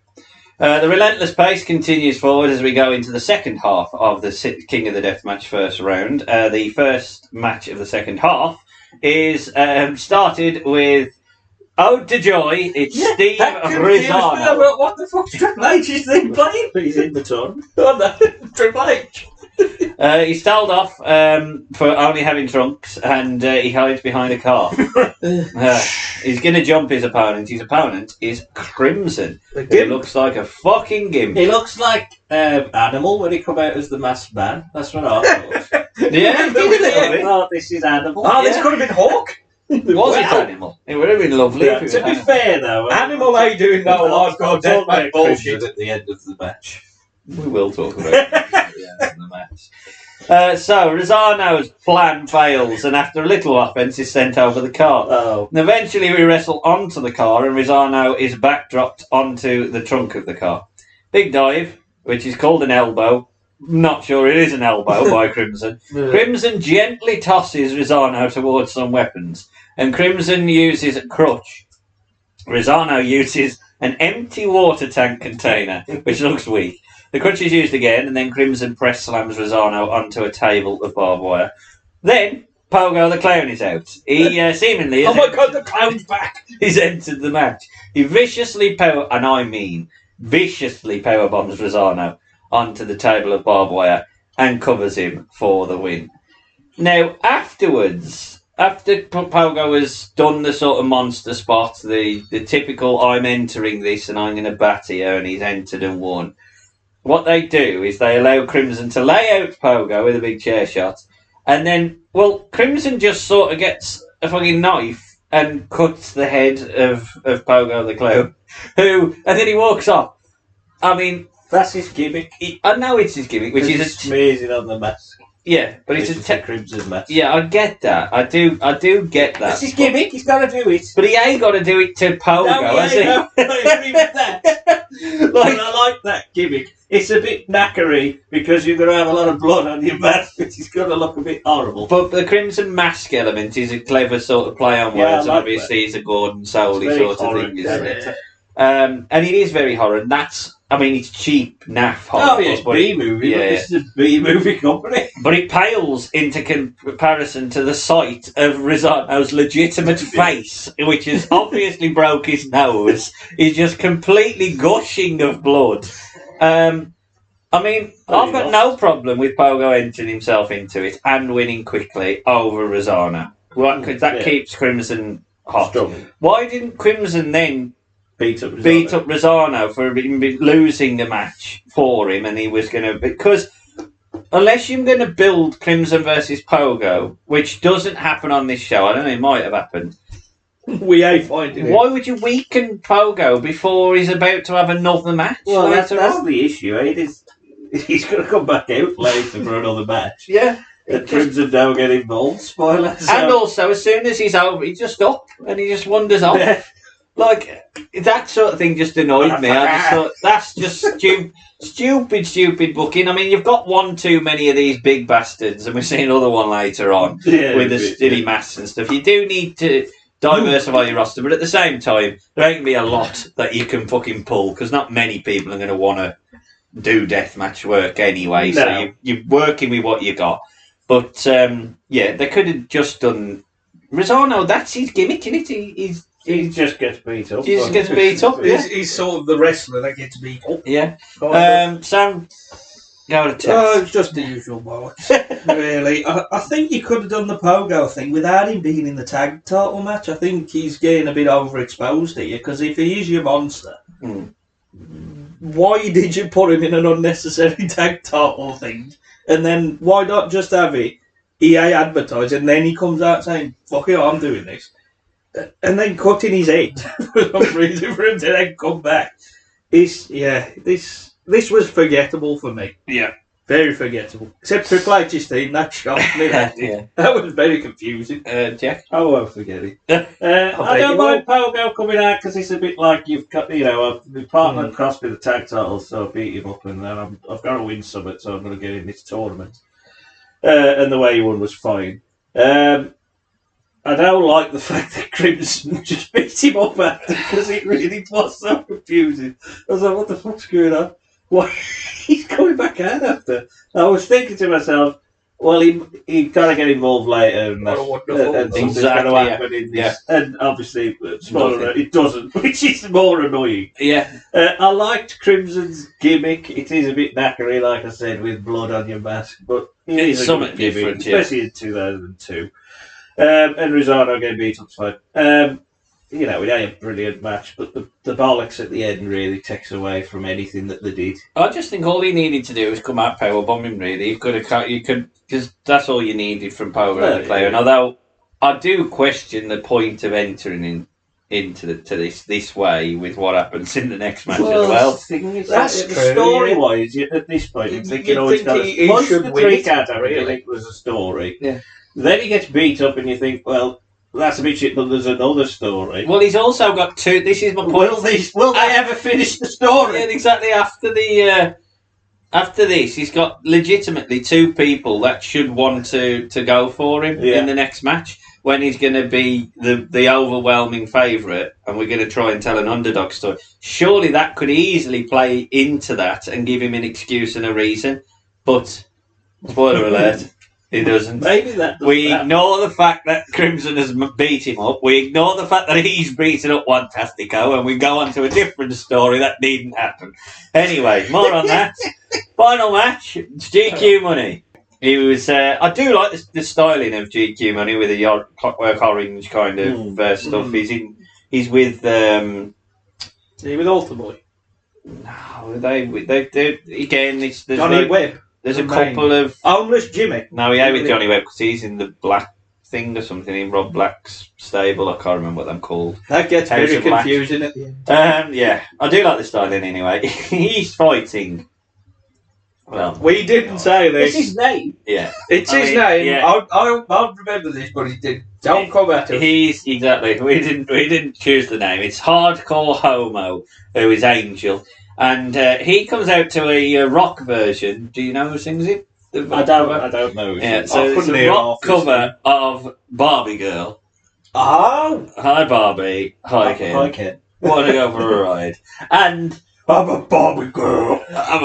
A: The relentless pace continues forward as we go into the second half of the King of the Deathmatch first round. The first match of the second half is started with Ode to Joy. It's Steve Rizardo.
B: What the fuck's Triple H's thing playing?
C: He's in the ton.
B: Triple H.
A: He's told off for only having trunks, and he hides behind a car. He's going to jump his opponent. His opponent is Crimson. He looks like a fucking gimp.
C: He looks like Animal when he come out as the masked man. That's what I thought.
A: I
C: thought this is Animal.
B: This could have been Hawk.
A: Was it Animal? It would have been lovely.
C: To be fair, though,
B: Animal ain't doing no hardcore deathmatch bullshit
C: at the end of the match.
A: We will talk about it at the end of the match. So, Rizardo's plan fails, and after a little offence is sent over the car. And eventually we wrestle onto the car, and Rizardo is backdropped onto the trunk of the car. Big dive, which is called an elbow. Not sure it is an elbow by Crimson. Crimson gently tosses Rizardo towards some weapons, and Crimson uses a crutch. Rizardo uses an empty water tank container, which looks weak, The crutch is used again, and then Crimson press slams Rosano onto a table of barbed wire. Then Pogo the Clown is out. He seemingly...
B: Oh my God, the Clown's back!
A: He's entered the match. He viciously power bombs Rosano onto the table of barbed wire and covers him for the win. Now, afterwards, after Pogo has done the sort of monster spot, the typical I'm entering this and I'm going to batter you, and he's entered and won, what they do is they allow Crimson to lay out Pogo with a big chair shot, and then, Crimson just sort of gets a fucking knife and cuts the head of Pogo the Clown, and then he walks off. I mean...
C: That's his gimmick.
A: I know it's his gimmick, which is...
C: smears it on the mask.
A: Yeah, but it's a
C: Crimson match.
A: Yeah, I get that. I do get that.
C: That's his gimmick. He's got to do it.
A: But he ain't got to do it to Pogo, has he?
C: No, I agree with that. But I like that gimmick. It's a bit knackery because you're going to have a lot of blood on your mask, which is going to look a bit horrible.
A: But the Crimson mask element is a clever sort of play on words, and obviously it's a Gordon Soley sort of thing, isn't it? And it is very horror, and that's... I mean, it's cheap, naff horror.
C: Oh, yeah, it's B-movie, but this is a B-movie company.
A: But it pales into comparison to the sight of Rosano's legitimate face, which has obviously broke his nose. He's just completely gushing of blood. I've got no problem with Pogo entering himself into it and winning quickly over Rosano. Because that keeps Crimson hot.
C: Strong.
A: Why didn't Crimson then...
C: beat up
A: Rosano for losing the match for him, and he was going to... Because unless you're going to build Crimson versus Pogo, which doesn't happen on this show, I don't know, it might have happened.
B: We ain't finding it.
A: Why would you weaken Pogo before he's about to have another match?
C: Well, that's the issue, eh? He's going to come back out later for another match.
A: Yeah.
C: And Crimson don't get involved, spoiler.
A: And also, as soon as he's over, he's just up, and he just wanders off.
C: Yeah.
A: Like, that sort of thing just annoyed me. I just thought, that's just stupid booking. I mean, you've got one too many of these big bastards, and we've seen another one later on with the silly masks and stuff. You do need to diversify your roster, but at the same time, there ain't going to be a lot that you can fucking pull, because not many people are going to want to do deathmatch work anyway, so you're working with what you got. But, they could have just done... Rosano, that's his gimmick, isn't it?
C: He just gets beat up.
B: He's sort of the wrestler that gets beat up.
A: Yeah. Sam, go to test.
B: Oh, it's just the usual bollocks, really. I think you could have done the Pogo thing without him being in the tag title match. I think he's getting a bit overexposed here, because if he is your monster, why did you put him in an unnecessary tag title thing? And then why not just have it EA advertise, and then he comes out saying, fuck it, I'm doing this. And then cutting his head for some reason for him to then come back. This was forgettable for me.
A: Yeah.
B: Very forgettable. Except Triple H's team, that shocked me. That was very confusing.
A: Jack?
C: I won't forget it. I don't mind Pogo coming out, because it's a bit like you've got, my partner crossed with the tag titles, so I beat him up, and then I've got to win something, so I'm going to get in this tournament. And the way he won was fine. I don't like the fact that Crimson just beat him up after, because it really was so confusing. I was like, what the fuck's going on? Why? He's coming back out after. I was thinking to myself, well, he got to get involved later, and something's going to happen in this. Yeah. And obviously, it doesn't, which is more annoying.
A: Yeah.
C: I liked Crimson's gimmick. It is a bit knackery, like I said, with blood on your mask, but it is something different, especially in 2002. And Rosano getting beat up fine. It ain't a brilliant match, but the bollocks at the end really takes away from anything that they did.
A: I just think all he needed to do was come out powerbomb him, really. You could, because that's all you needed from Pogo the Clown. Although I do question the point of entering into this way with what happens in the next match as well.
C: That's true. Story-wise, at this point, I'm thinking, once the trick out of it, I think was a story.
A: Yeah.
C: Then he gets beat up, and you think, well, that's a bit shit, but there's another story.
A: Well, he's also got two. This is my point.
C: Will they ever finish the story?
A: Yeah, exactly. After this, he's got legitimately two people that should want to go for him in the next match. when he's going to be the overwhelming favourite and we're going to try and tell an underdog story. Surely that could easily play into that and give him an excuse and a reason. But, spoiler alert, he doesn't.
C: Maybe that
A: we ignore the fact that Crimson has beat him up. We ignore the fact that he's beaten up Fantastico, and we go on to a different story that needn't happen. Anyway, more on that. Final match, it's GQ Money. He was. I do like the styling of GQ Money with the Clockwork Orange kind of stuff. He's with.
B: Is he with Alter Boy?
A: No, they again. There's
B: Johnny Webb.
A: There's a couple of
B: Homeless Jimmy.
A: No, he ain't with Johnny Webb because he's in the Black thing or something in Rob Black's stable. I can't remember what them called.
B: That gets very confusing at the
A: end. Yeah, I do like the styling anyway. He's fighting. Well,
B: we didn't say this.
C: It's his name.
A: Yeah,
B: it's his name. Yeah. I'll remember this, but he did. Don't come at us.
A: He's exactly. We didn't choose the name. It's Hardcore Homo, who is Angel, and he comes out to a rock version. Do you know who sings it?
C: I don't know.
A: Yeah, so it's a rock cover of Barbie Girl.
B: Oh,
A: hi Barbie. Hi Ken.
C: Hi Ken.
A: Want to go for a ride? And
B: I'm a Barbie girl. I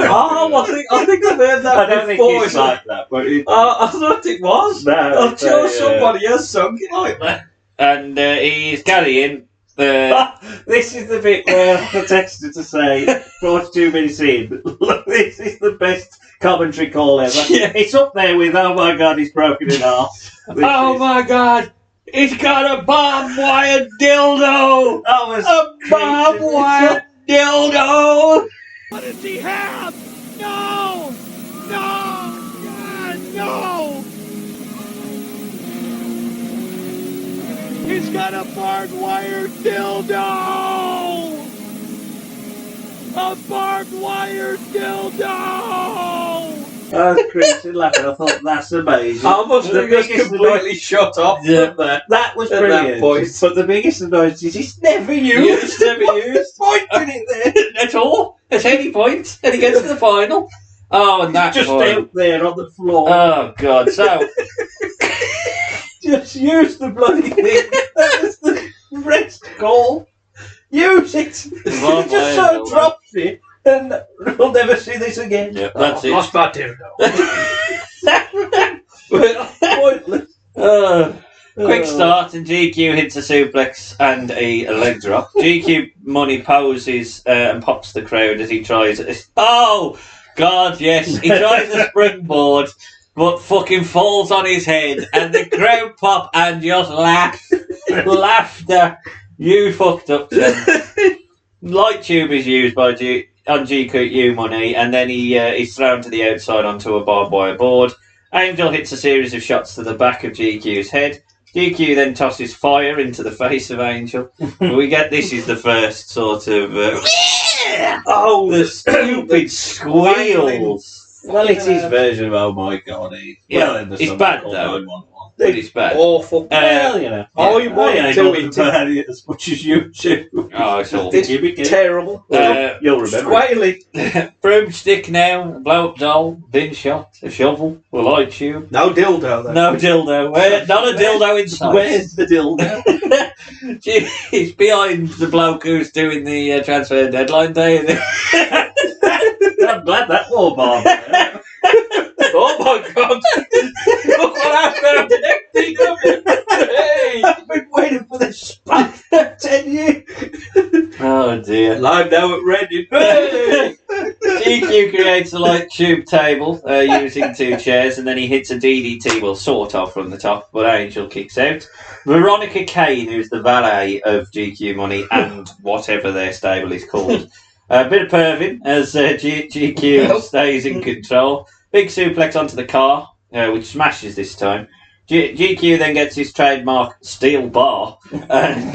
B: think I've heard that
C: I don't
B: before.
C: think it's like that, but
B: I thought it was.
C: No,
B: I'm sure somebody has sung it like that.
A: And he's carrying the.
C: This is the bit where I texted to say, 42 minutes in, look, this is the best commentary call ever.
A: Yeah.
C: It's up there with, oh my god, he's broken in half.
A: My god, he's got a barbed wire dildo! A barbed wire dildo!
D: What does he have? No! No! God, no! He's got a barbed wire dildo! A barbed wire dildo!
C: I was crazy laughing. I thought, that's amazing.
B: I must have just completely shut off from there.
C: That was
B: at
C: brilliant.
B: That point.
C: But the biggest annoyance is it's never used.
A: It's never used.
B: Pointing it there.
A: At all. At any point. And he gets to the final. Oh, and that's
C: just out there on the floor.
A: Oh, God. So.
C: Just use the bloody thing. That was the rest call. Use it. Just so drops it. And we'll never see this again.
A: Yep, that's it.
B: Lost my dildo.
A: Pointless. Quick start, and GQ hits a suplex and a leg drop. GQ Money poses and pops the crowd as he tries. Oh, God, yes. He tries a springboard, but fucking falls on his head, and the crowd pop and just laugh. Laughter. You fucked up, Tim. Light tube is used by on GQ Money, and then he's thrown to the outside onto a barbed wire board. Angel hits a series of shots to the back of GQ's head. GQ then tosses fire into the face of Angel. We get this is the first sort of the stupid squeals.
C: Well, it's his version of oh my god.
A: It's bad though. It's bad.
B: Awful.
C: Well, you know.
B: Oh, you want to
C: it as much as you do.
A: Oh, it's all
B: terrible.
C: You'll remember.
B: Squaley.
A: Broomstick now, blow up doll, bin shot, a shovel, a light tube.
B: No dildo, though.
A: No dildo. Not a dildo inside.
C: Where's the dildo?
A: He's behind the bloke who's doing the transfer deadline day.
C: I'm glad that wore barb.
B: Oh my god! Look what I found connecting of it! Hey!
C: I've been waiting for this spot for 10 years.
A: Oh dear.
B: Live now at Reddit. Hey!
A: GQ creates a light tube table using 2 chairs, and then he hits a DDT, well, sort of from the top, but Angel kicks out. Veronica Kane, who's the valet of GQ Money and whatever their stable is called. A bit of perving as GQ stays in control. Big suplex onto the car, which smashes this time. GQ then gets his trademark steel bar, and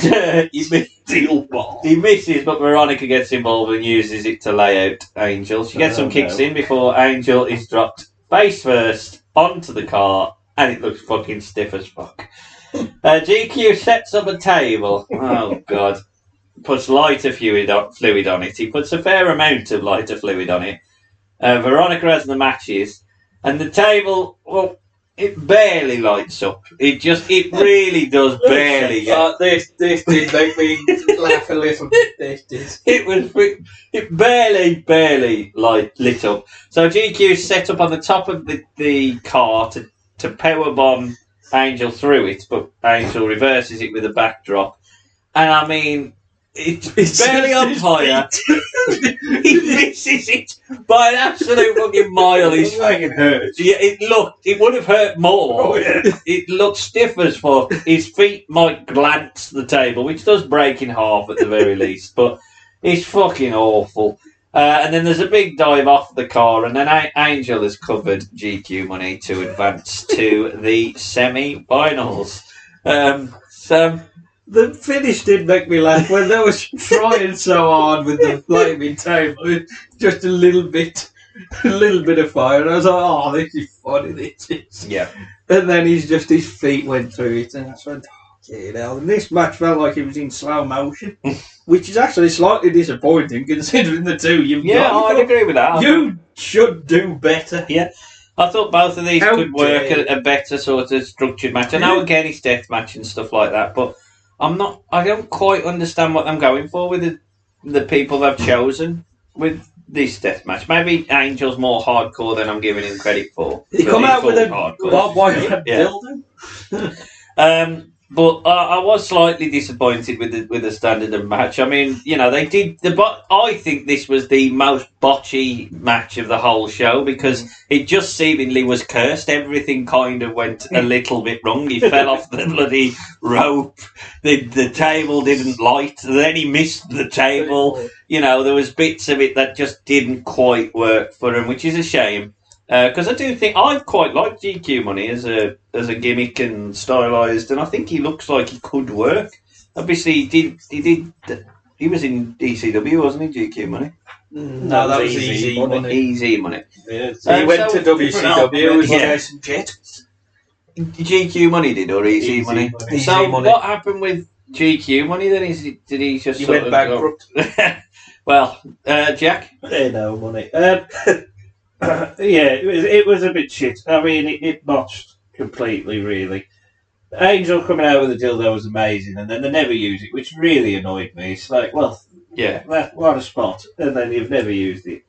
A: he misses, but Veronica gets involved and uses it to lay out Angel. She gets some kicks in before Angel is dropped face first onto the car, and it looks fucking stiff as fuck. GQ sets up a table. Oh, God. Puts lighter fluid on it. He puts a fair amount of lighter fluid on it. Veronica has the matches, and the table, well, It barely lights up. It really does barely.
B: This did make me laugh a little bit.
A: It barely lit up. So GQ set up on the top of the car to powerbomb Angel through it, but Angel reverses it with a backdrop. And I mean, it's barely on fire. He misses it by an absolute fucking mile.
C: It like it hurts.
A: Yeah, it would have hurt more.
C: Oh, yeah.
A: It looked stiff as fuck. His feet might glance the table, which does break in half at the very least, but it's fucking awful. And then there's a big dive off the car, and then Angel has covered GQ Money to advance to the semi-finals. So
B: the finish did make me laugh when they was trying so hard with the flaming table. Just a little bit of fire, and I was like, "Oh, this is funny, this is."
A: Yeah.
B: And then his feet went through it, and I went, "Okay, now." And this match felt like it was in slow motion, which is actually slightly disappointing considering the two you've got.
A: I'd agree with that.
B: You should do better.
A: Yeah. I thought both of these could work a better sort of structured match. I know again it's deathmatch and stuff like that, but I don't quite understand what I'm going for with the people they've chosen with this deathmatch. Maybe Angel's more hardcore than I'm giving him credit for.
B: He come out with a barbed wire dildo.
A: But I was slightly disappointed with the standard of match. I mean, they did I think this was the most botchy match of the whole show because it just seemingly was cursed. Everything kind of went a little bit wrong. He fell off the bloody rope. The table didn't light. Then he missed the table. There was bits of it that just didn't quite work for him, which is a shame. Because I do think I quite like GQ Money as a gimmick and stylised, and I think he looks like he could work. Obviously, he was in ECW, wasn't he? GQ Money.
B: No, that was Easy Money.
A: Easy Money.
B: Yeah, so he went to WCW with
A: Jason Jet. GQ Money did, or Easy Money. So what happened with GQ Money then? Did he just
B: he went bankrupt?
A: Well, Jack.
C: No money. It was a bit shit. I mean, it botched completely, really. Angel coming out with a dildo was amazing, and then they never use it, which really annoyed me. It's like, well, yeah, what a spot, and then you've never used it.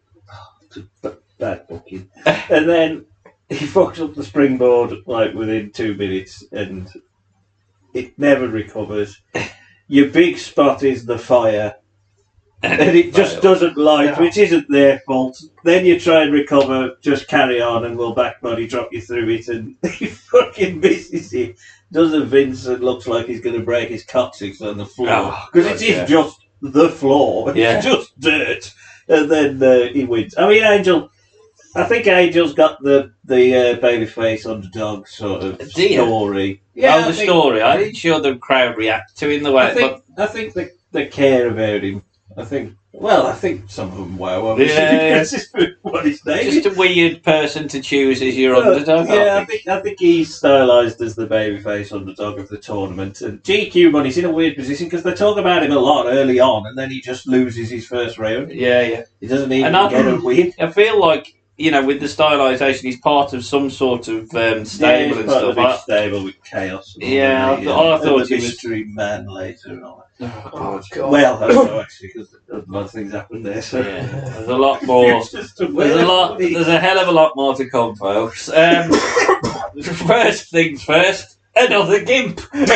C: Bad booking. And then he fucks up the springboard like within 2 minutes, and it never recovers. Your big spot is the fire. And it just doesn't light, which isn't their fault. Then you try and recover, just carry on, and we'll back body drop you through it, and he fucking misses it. Does a Vince and looks like he's going to break his coccyx on the floor. Because it is just the floor. It's just dirt. And then he wins. I mean, I think Angel's got the babyface underdog sort of story.
A: Yeah, story. I'm not sure the crowd react to in the way.
C: I think they care about him. I think some of them wow, obviously, because it's what his name is.
A: Just a weird person to choose as your underdog.
C: Yeah, I think he's stylised as the babyface underdog of the tournament. And GQ Money's in a weird position because they talk about him a lot early on, and then he just loses his first round.
A: Yeah.
C: He doesn't even get a win.
A: I feel like, with the stylisation, he's part of some sort of stable and stuff.
C: Big stable with chaos.
A: Yeah, I thought he was
C: mystery man later and all that.
A: Oh, God.
C: Well, I don't know actually because a lot of things happened there. So
A: there's a lot more. There's a hell of a lot more to come, folks. First things first. Another gimp.
B: Snuff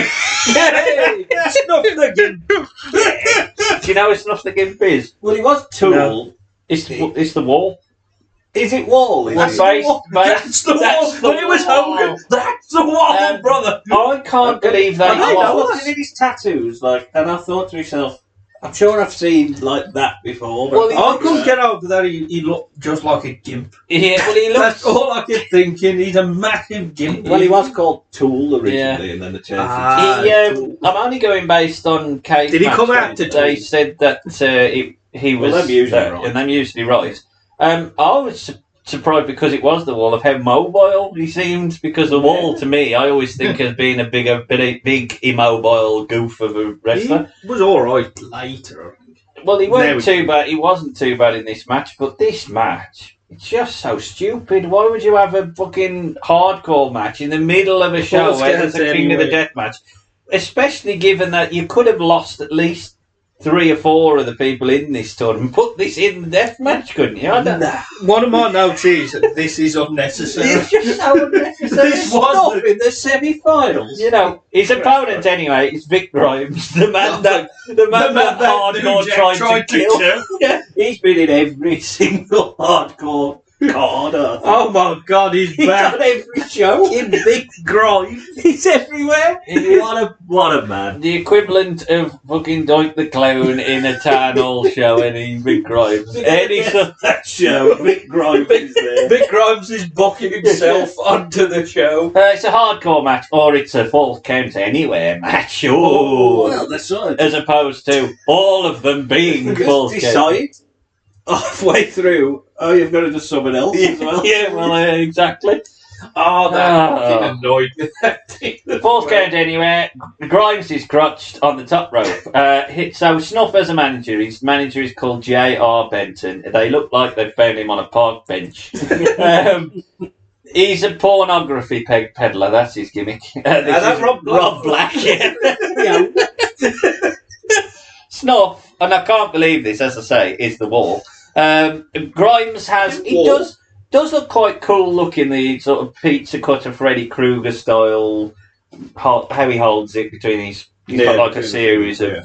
B: the Gimp.
A: Do you know what Snuff the Gimp is?
C: Well, he was Tool.
A: No. It's the wall.
C: Is it Wall?
B: That's the wall. When it was Hogan, that's the wall, brother.
A: I can't believe that.
C: I looked at his tattoos, and I thought to myself, I'm sure I've seen like that before.
B: Well, I couldn't get over that. He looked just like a gimp.
A: Yeah, well, he looks.
B: That's all I kept thinking. He's a massive gimp.
C: Well, he was called Tool originally, and then the change.
A: I'm only going based on case.
B: Did he come out to?
A: They said that he was.
C: Well, them usually right.
A: And them usually right. I was surprised because it was the wall of how mobile he seemed. Because the wall, to me, I always think as being a big immobile goof of a wrestler.
B: He was all right later.
A: Well, he wasn't too bad. He wasn't too bad in this match, but this match, It's just so stupid. Why would you have a fucking hardcore match in the middle of a show where there's a King of the Death match? Especially given that you could have lost at least 3 or 4 of the people in this tournament. Put this in the death match, couldn't you?
B: One of my notes is this is unnecessary.
A: It's just so unnecessary.
B: This was in the semi-finals.
A: You know, his opponent anyway is Vic Grimes, the man that hardcore tried to kill. Yeah, he's been in every single hardcore card.
B: Oh my God, he's back
A: on every show.
B: In Vic Grimes,
A: he's everywhere.
C: What a man!
A: The equivalent of fucking Doink the Clown in a town hall show. Any Vic Grimes, any sort of
C: that show, Vic Grimes is there.
B: Vic Grimes is booking himself onto the show.
A: It's a hardcore match, or it's a false count anywhere match. Oh,
C: well, that's right.
A: As opposed to all of them being false count.
C: Decide halfway through. Oh, you've got to do someone else as well.
A: Yeah, well, exactly.
B: Oh, that fucking annoyed me.
A: False count anywhere. Grimes is crutched on the top rope. So Snuff as a manager. His manager is called J.R. Benton. They look like they found him on a park bench. He's a pornography peddler. That's his gimmick.
B: That's
A: Rob Black. Yeah. Snuff, and I can't believe this, as I say, is the wall. Grimes has... He does look quite cool looking, the sort of pizza cutter Freddy Krueger style, how he holds it between his... He's got like a series of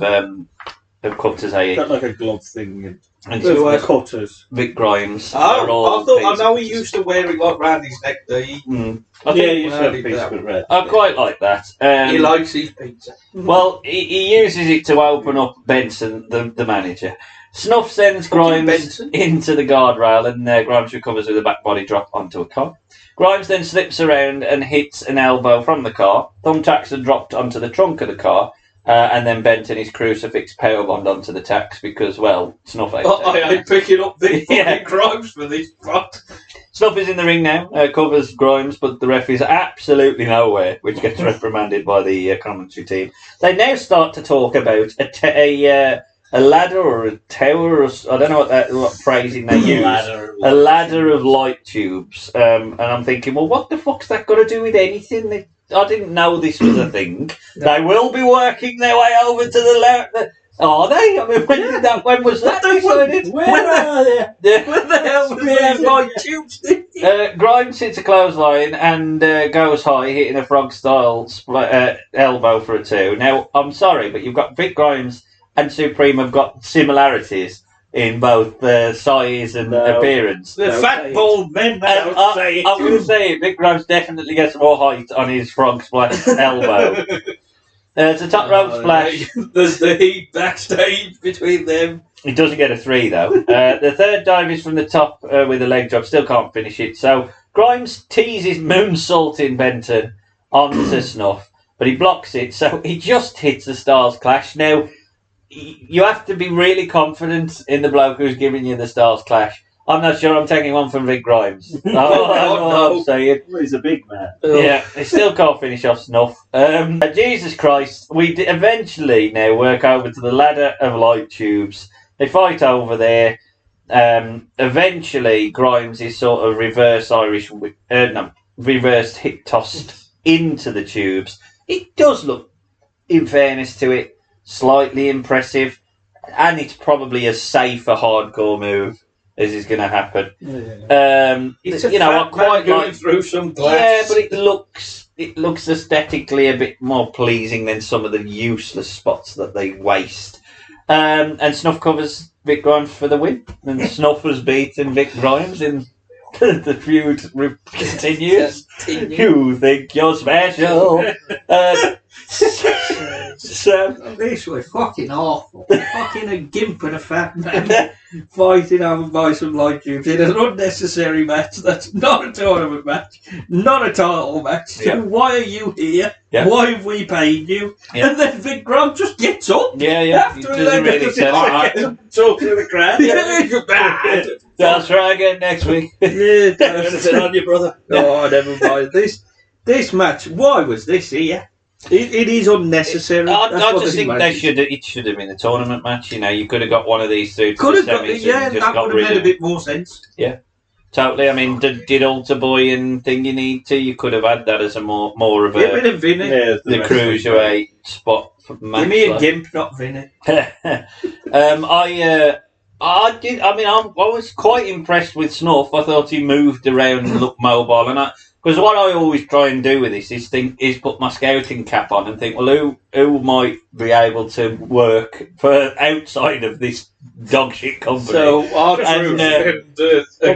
A: cutters.
C: Got like a glove thing.
A: And
C: cutters.
A: Vic Grimes.
B: I know he used to wear it like round his neck, though.
C: He used to have a piece of it red.
A: I quite like that.
B: He likes his pizza.
A: Well, he uses it to open up Benson, the manager. Snuff sends Grimes into the guardrail, and Grimes recovers with a back body drop onto a car. Grimes then slips around and hits an elbow from the car. Thumbtacks are dropped onto the trunk of the car, and then Benton is crucifix powerbombed onto the tacks because, well, Snuff ain't
B: I ain't picking up the Grimes for this spot.
A: Snuff is in the ring now, covers Grimes, but the ref is absolutely nowhere, which gets reprimanded by the commentary team. They now start to talk about a ladder or a tower, or I don't know what phrasing they use. A ladder of light tubes. And I'm thinking, well, what the fuck's that got to do with anything? I didn't know this was a thing. They will be working their way over to the ladder. Are they? I mean, when was that decided?
B: Where are they? Where the hell was these light tubes?
A: Grimes hits a clothesline and goes high, hitting a frog-style elbow for a 2. Now, I'm sorry, but you've got Vic Grimes and Supreme have got similarities in both size and appearance.
B: The fat bald men.
A: I'm going to say Vic Grimes definitely gets more height on his frog splash elbow. It's a top rope splash.
B: There's the heat backstage between them.
A: He doesn't get a 3 though. The third dive is from the top with a leg drop. Still can't finish it. So Grimes teases moonsaulting Benton onto Snuff, but he blocks it. So he just hits the Stars Clash. Now, you have to be really confident in the bloke who's giving you the Stars Clash. I'm not sure I'm taking one from Vic Grimes. I'm saying.
C: Well, he's a big man.
A: Yeah, he still can't finish off Snuff. Jesus Christ. We eventually now work over to the ladder of light tubes. They fight over there. Eventually, Grimes is sort of reversed hip tossed into the tubes. It does look, in fairness to it, slightly impressive, and it's probably a safer hardcore move as is going to happen.
B: It's I quite going through some glass.
A: Yeah, but it looks aesthetically a bit more pleasing than some of the useless spots that they waste. And Snuff covers Vic Grimes for the win, and Snuff has beaten Vic Grimes in the feud continues. You think you're special?
B: This was fucking awful. Fucking a gimp and a fat man fighting over by some light tubes in an unnecessary match. That's not a tournament match, not a title match.
A: Yeah.
B: Why are you here?
A: Yeah.
B: Why have we paid you?
A: Yeah.
B: And then Vic Grimes just gets up.
A: Yeah.
B: After
A: He doesn't really say
B: talk to the crowd. You're bad.
A: I'll try again next week.
B: Yeah,
C: Sit on you, brother.
B: Oh, never mind. This match. Why was this here? It is unnecessary.
A: I just think it should have been a tournament match. You know, you could have got one of these through to
B: could
A: the
B: have
A: semis.
B: that would have made a bit more sense.
A: Yeah. Totally. I mean, did Altar Boy and thing you need to? You could have had that as a more of a
B: Give it a Vinny.
A: Yeah, the cruiserweight spot for match.
B: Give me a Gimp, not Vinny.
A: I did. I mean, I was quite impressed with Snuff. I thought he moved around and looked mobile, and because what I always try and do with this is put my scouting cap on and think, well, who might be able to work for outside of this dog shit company?
B: So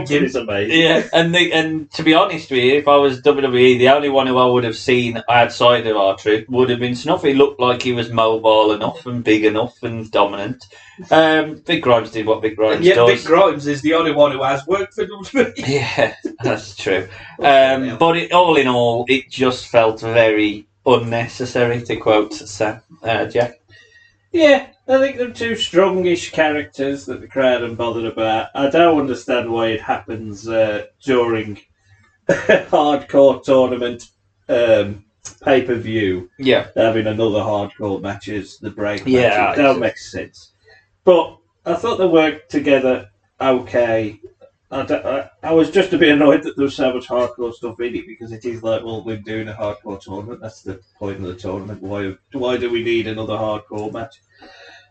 B: Gimp is amazing.
A: Yeah, and to be honest with you, if I was WWE, the only one who I would have seen outside of R-Truth would have been Snuff. He looked like he was mobile enough and big enough and dominant. Big Grimes did what Big Grimes does.
B: Big Grimes is the only one who has worked for WWE.
A: Yeah, that's true. But all in all, it just felt very unnecessary, to quote Sam. Jack?
C: Yeah, I think they're two strongish characters that the crowd are bothered about. I don't understand why it happens during a hardcore tournament pay-per-view.
A: Yeah.
C: Having another hardcore match as the break match.
A: Yeah,
C: It don't make sense. But I thought they worked together okay. I was just a bit annoyed that there was so much hardcore stuff in it, because it is like, well, we're doing a hardcore tournament. That's the point of the tournament. Why do we need another hardcore match?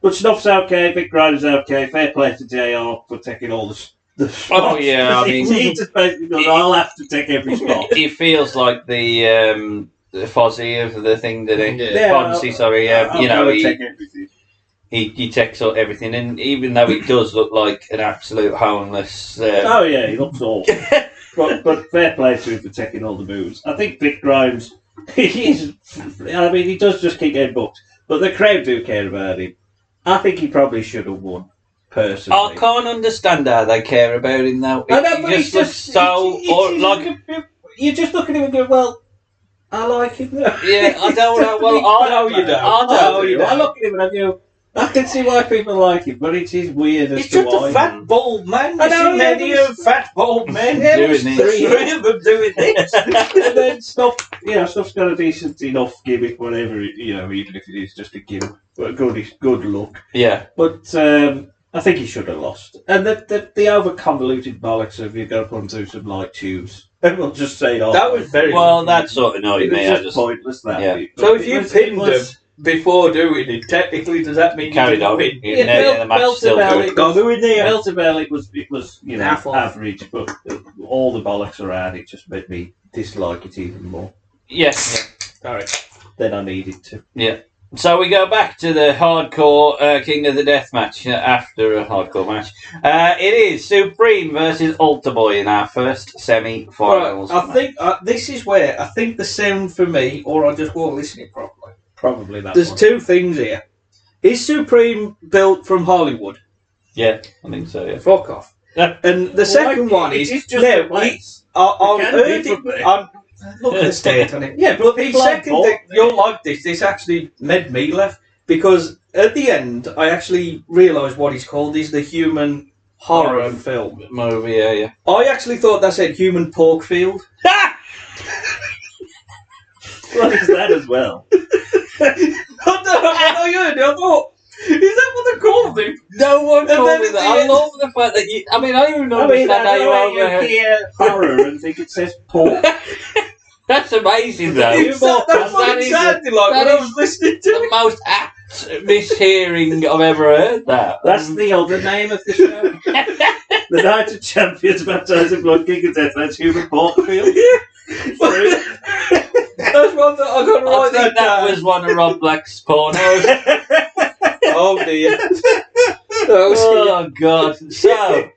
C: But Snuff's okay, Big Grimes okay. Fair play to JR for taking all the spots.
A: Oh yeah, I mean,
C: he just basically goes, I'll have to take every spot.
A: He feels like the Fozzie of the thing, didn't he?
C: Yeah,
A: Fonzie, sorry. You know,
C: take everything.
A: He takes up everything, and even though he does look like an absolute homeless...
C: Oh yeah, he looks awful. but fair play to him for taking all the moves. I think Big Grimes, he does just keep getting booked, but the crowd do care about him. I think he probably should have won, personally.
A: I can't understand how they care about him, though.
C: I know, but
A: he just looks so...
C: You just look at him and go, well, I like him.
A: Yeah, I don't know. Well, I know you don't.
C: I look at him and I go, I can see why people like him, but it is weird as
B: He's
C: to
B: just
C: why.
B: a fat, bald man.
C: I know,
B: many fat, bald men.
A: Doing
B: Three of them doing this.
C: And then Stuff's got a decent enough gimmick, whatever, even if it is just a gimmick. But good look.
A: Yeah.
C: But I think he should have lost. And the over-convoluted bollocks of you've got to put him through some light tubes. And we'll just say,
B: that was very...
A: Well, that sort of annoyed me.
C: It was just pointless, that.
A: Yeah.
B: So if you pinned him before doing it, technically, does that mean
A: carried on?
B: Yeah,
A: the match still good.
C: Belter it was average, but all the bollocks around it just made me dislike it even more.
A: Yes.
B: Yeah. All right.
C: Then I needed to.
A: Yeah. So we go back to the hardcore King of the Deathmatch after a hardcore match. It is Supreme versus Altar Boy in our first semi-finals.
B: Right, I think this is where I think the sound for me, or I just won't listen it properly.
C: Probably that.
B: There's two things here. Is Supreme built from Hollywood?
A: Yeah, I think so. Yeah.
B: Fuck off. And the second one is
C: just a place.
B: I've heard it. Look at the state on it. Yeah, but the second thing, you'll like this. This actually made me laugh, because at the end I actually realised what he's called. He's the human horror film
A: movie. Yeah.
B: I actually thought that said human pork field.
C: What is that as well?
B: I heard it. I thought, is that what they called him?
A: No one called me that. I love the fact that you... I mean, I don't even understand how you
C: hear horror and think it says pork.
A: That's amazing, though.
B: That's what it sounded like when I was listening to
A: it. The most apt mishearing I've ever heard that.
C: That's the other name of the show. The Night of Champions Baptised in Blood, King of Deathmatch, Human Pork Field.
B: That's one that I got to write that down.
A: That was one of Rob Black's pornos.
B: Oh dear.
A: Oh god. So,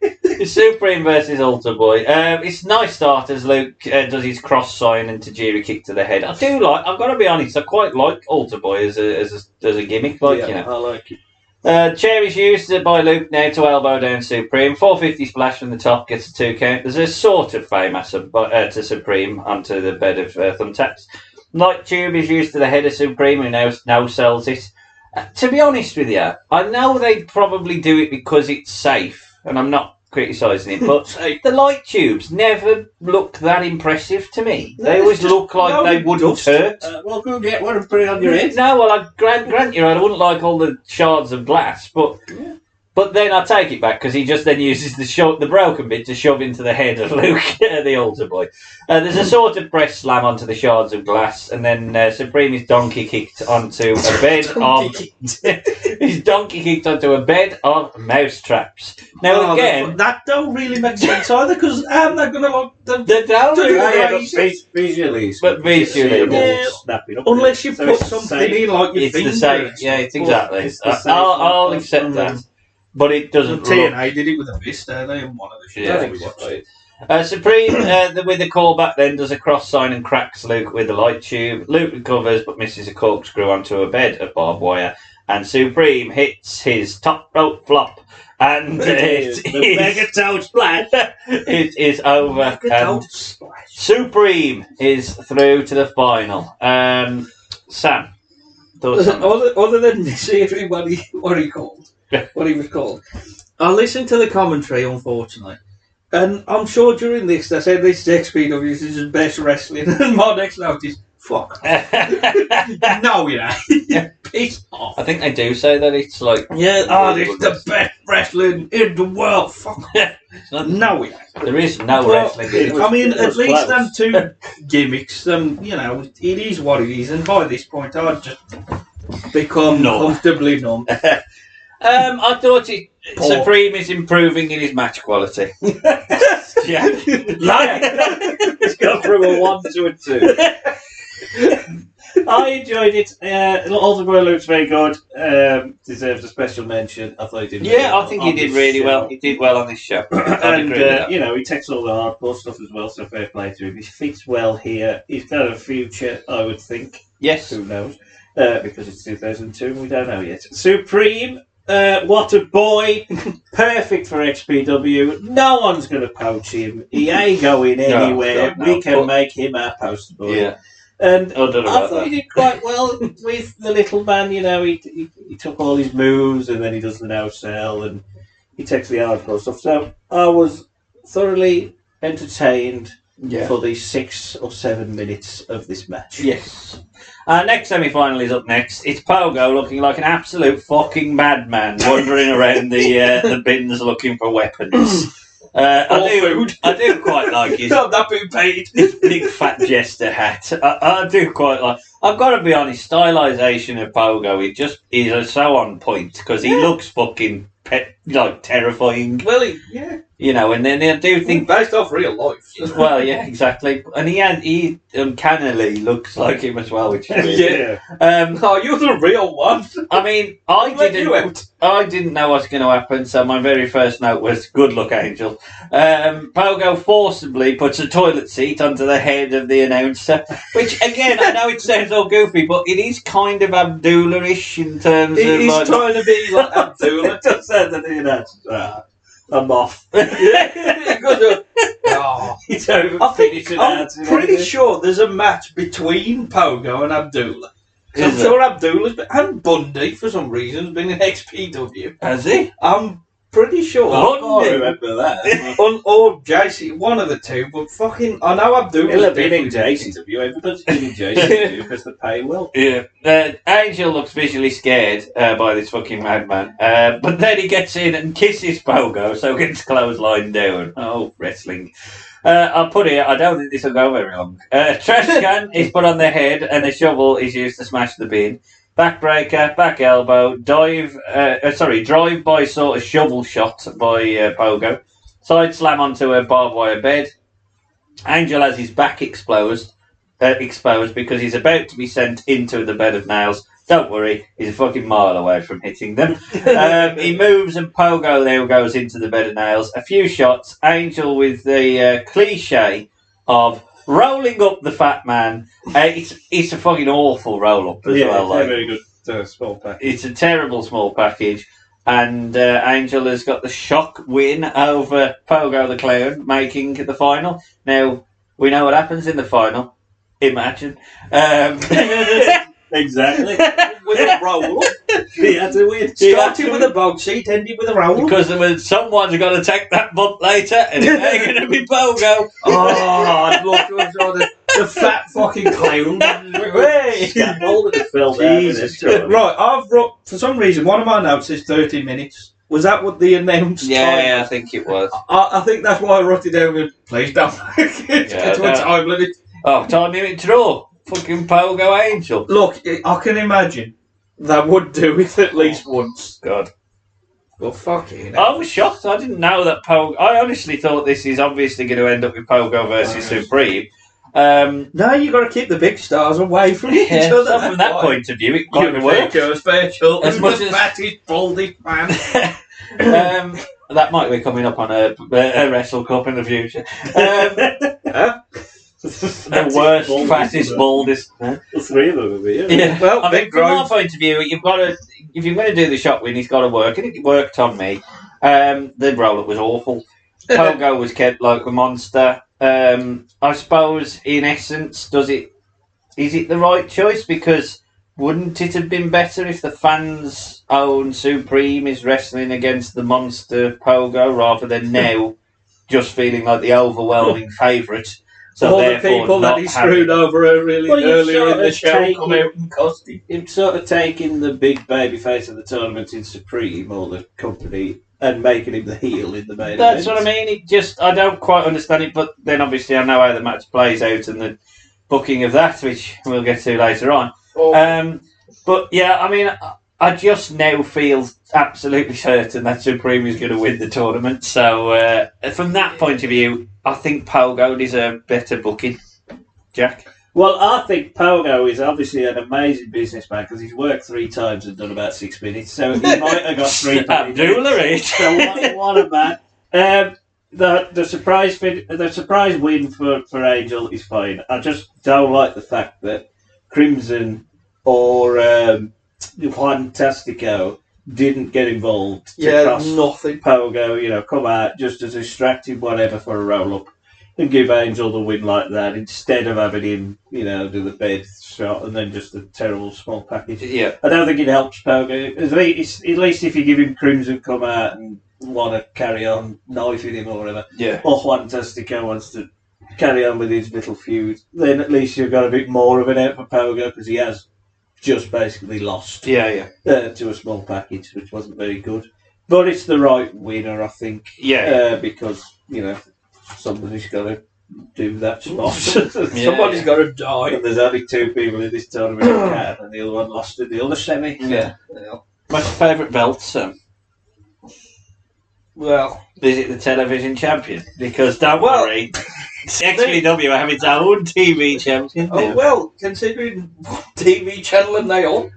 A: Supreme versus Altar Boy. It's nice start as Luke does his cross sign and Tajiri kick to the head. I've got to be honest, I quite like Altar Boy as a gimmick.
C: I like it.
A: Chair is used by Luke now to elbow down Supreme. 450 splash from the top, gets a 2 count. There's a sort of famous to Supreme onto the bed of thumbtacks. Light tube is used to the head of Supreme, who now sells it. To be honest with you, I know they probably do it because it's safe, and I'm not criticising it, but the light tubes never look that impressive to me. They always look like they wouldn't hurt.
C: Well, go get one and put it on your head.
A: No, well, I grant you, I wouldn't like all the shards of glass, but But then I take it back because he just then uses the broken bit to shove into the head of Luke, the altar boy. There's a sort of press slam onto the shards of glass, and then Supreme is donkey kicked onto a bed he's donkey kicked onto a bed of mouse traps. Now again,
B: that don't really make sense either because I'm not going to look them.
A: They don't
C: visually,
A: but visually,
B: unless you put something in like your finger.
A: It's the same. Yeah, it's exactly. I'll accept that. But it doesn't.
B: TNA did it with a fist, they in one of the shows we watched.
A: Supreme, with the callback, then does a cross sign and cracks Luke with a light tube. Luke recovers but misses a corkscrew onto a bed of barbed wire. And Supreme hits his top rope flop. And
C: the mega toe splash.
A: It is over. And Supreme is through to the final. Sam,
B: other than see what he called. What he was called. I listened to the commentary, unfortunately, and I'm sure during this they said this is XPW, this is his best wrestling, and my next note is fuck. No, piss off.
A: I think they do say that it's like
B: this is the best wrestling in the world. Fuck. No,
A: there is no wrestling.
B: I mean, at least them two gimmicks. It is what it is, and by this point, I'd just become comfortably numb.
A: I thought Supreme is improving in his match quality.
C: Yeah. It's gone from a 1 to a 2. I enjoyed it. Alter Boy looks very good. Deserves a special mention. I thought he did.
A: I think he did really well. He did well on this show.
C: And he takes all the hardcore stuff as well. So fair play to him. He fits well here. He's got a future, I would think.
A: Yes.
C: Who knows? Because it's 2002 and we don't know yet. Supreme. What a boy. Perfect for XPW. No one's going to poach him. He ain't going anywhere. We can make him our poster boy.
A: Yeah.
C: And I thought he did quite well with the little man. He took all his moves and then he does the now sell and he takes the hardcore stuff. So I was thoroughly entertained for the 6 or 7 minutes of this match.
A: Yes. Next semi-final is up next. It's Pogo looking like an absolute fucking madman wandering around the bins looking for weapons. I do quite like his...
B: Not that being paid.
A: His big fat jester hat. I do quite like... I've got to be honest, stylisation of Pogo, is so on point because he looks fucking terrifying.
B: Well,
A: and then I do think
B: based off real life.
A: Well, yeah, exactly. And he uncannily looks like him as well, which is weird.
B: You're the real one.
A: I mean, I didn't know what's going to happen, so my very first note was good luck, Angel. Pogo forcibly puts a toilet seat onto the head of the announcer, which again, I know it sounds all goofy, but it is kind of Abdullah-ish in terms of
B: he's trying to be like Abdullah.
C: It does sound that he knows. I'm off.
B: I'm pretty sure there's a match between Pogo and Abdullah. I'm sure Abdullah's and Bundy for some reason has been in XPW.
A: Has he?
B: I'm pretty sure.
C: I can't remember that.
B: or JC, one of the two, but fucking I know Abdullah's
C: He'll have been in JCW. Everybody's been in JCW because they pay well.
A: Yeah. Angel looks visually scared by this fucking madman, but then he gets in and kisses Pogo, so gets clotheslined down. Oh, wrestling. I'll put it, I don't think this will go very long. Trash can is put on the head and a shovel is used to smash the bin. Backbreaker, back elbow, drive by sort of shovel shot by Pogo. Side slam onto a barbed wire bed. Angel has his back exposed because he's about to be sent into the bed of nails. Don't worry, he's a fucking mile away from hitting them. He moves and Pogo now goes into the bed of nails. A few shots. Angel with the cliche of rolling up the fat man. It's a fucking awful roll up as well.
C: It's a very good small package.
A: It's a terrible small package. And Angel has got the shock win over Pogo the Clown, making the final. Now, we know what happens in the final. Imagine.
C: Exactly.
B: With a roll.
C: He had to win.
B: Starting with a box seat, ending with a roll.
A: Because someone's got to take that bump later, and it ain't going to be Pogo.
B: I'd love to have saw the fat fucking clown.
C: Scaffold and fell down.
B: Jesus. Right, for some reason, one of my notes is 30 minutes. Was that what the announced time
A: Yeah,
B: was?
A: I think it was.
B: I think that's why I wrote it down with, please don't get to a time limit.
A: Oh, time limit draw. Fucking Pogo Angel.
B: Look, I can imagine that would do it at least once.
A: God.
B: Well, fuck it.
A: I was shocked. I didn't know that Pogo... I honestly thought this is obviously going to end up with Pogo versus Supreme.
B: No, you've got to keep the big stars away from each other.
A: So from that point of view, it kind of works.
B: As much as fattest, baldest man.
A: That might be coming up on a Wrestle Cup in the future. The worst, fattest, baldest.
C: The three of them would be,
A: yeah.
B: Well,
A: I mean, from our point of view, you've got to... If you're going to do the shot win, he's got to work. And it worked on me. The roll-up was awful. Pogo was kept like a monster. I suppose, in essence, is it the right choice? Because wouldn't it have been better if the fans' own Supreme is wrestling against the monster Pogo rather than now just feeling like the overwhelming favourite? So
B: all the people that he screwed over earlier in the show come out and cost him.
C: Him sort of taking the big babyface of the tournament in Supreme or the company and making him the heel in the main
A: That's
C: event.
A: what I mean. I don't quite understand it, but then obviously I know how the match plays out and the booking of that, which we'll get to later on. But yeah, I mean, I just now feel absolutely certain that Supreme is going to win the tournament. So from that point of view, I think Pogo deserves better booking. Jack?
C: Well, I think Pogo is obviously an amazing businessman because he's worked 3 times and done about 6 minutes, so he might have got 3
A: minutes.
C: So what a man! The surprise win for Angel is fine. I just don't like the fact that Crimson or Fantastico didn't get involved.
B: Nothing.
C: Pogo, come out just as distracted whatever for a roll up. And give Angel the win like that instead of having him, do the bed shot and then just a terrible small package.
A: Yeah,
C: I don't think it helps Pogo. At least if you give him Crimson come out and want to carry on knifing him or whatever, or Fantastico wants to carry on with his little feud, then at least you've got a bit more of an out for Pogo because he has just basically lost. To a small package, which wasn't very good. But it's the right winner, I think. Because somebody's got to do that spot.
B: Somebody's got to die.
C: And there's only 2 people in this tournament who can, and the other one lost in the other semi.
A: Yeah. My favourite belt,
B: Well,
A: is it the television champion? Because don't worry, XPW are having its own TV champion.
B: Oh well, considering what TV channel are they on?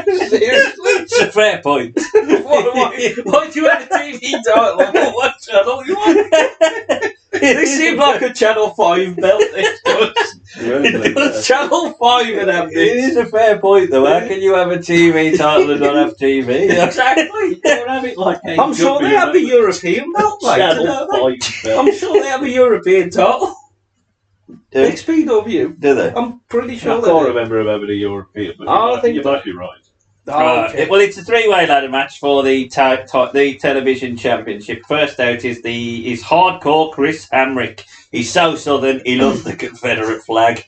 B: Seriously?
A: It's a fair point.
B: Why do you have a TV title on what channel you want? This seems like a Channel 5 belt. It does. Channel 5 and have this.
A: It is a fair point, though. How can you have a TV title and not have TV?
B: Exactly.
C: Don't have it like
B: I'm sure they have a European belt, mate.
C: Channel 5 belt.
B: I'm sure they have a European title. XPW.
A: Do they?
B: I'm pretty sure
C: I
B: they
C: can't
B: do.
C: remember him having a European, but
B: I think
C: you might be right.
B: Oh, okay.
A: Well, it's a 3-way ladder match for the television championship. First out is hardcore Chris Hamrick. He's so southern, he loves the Confederate flag.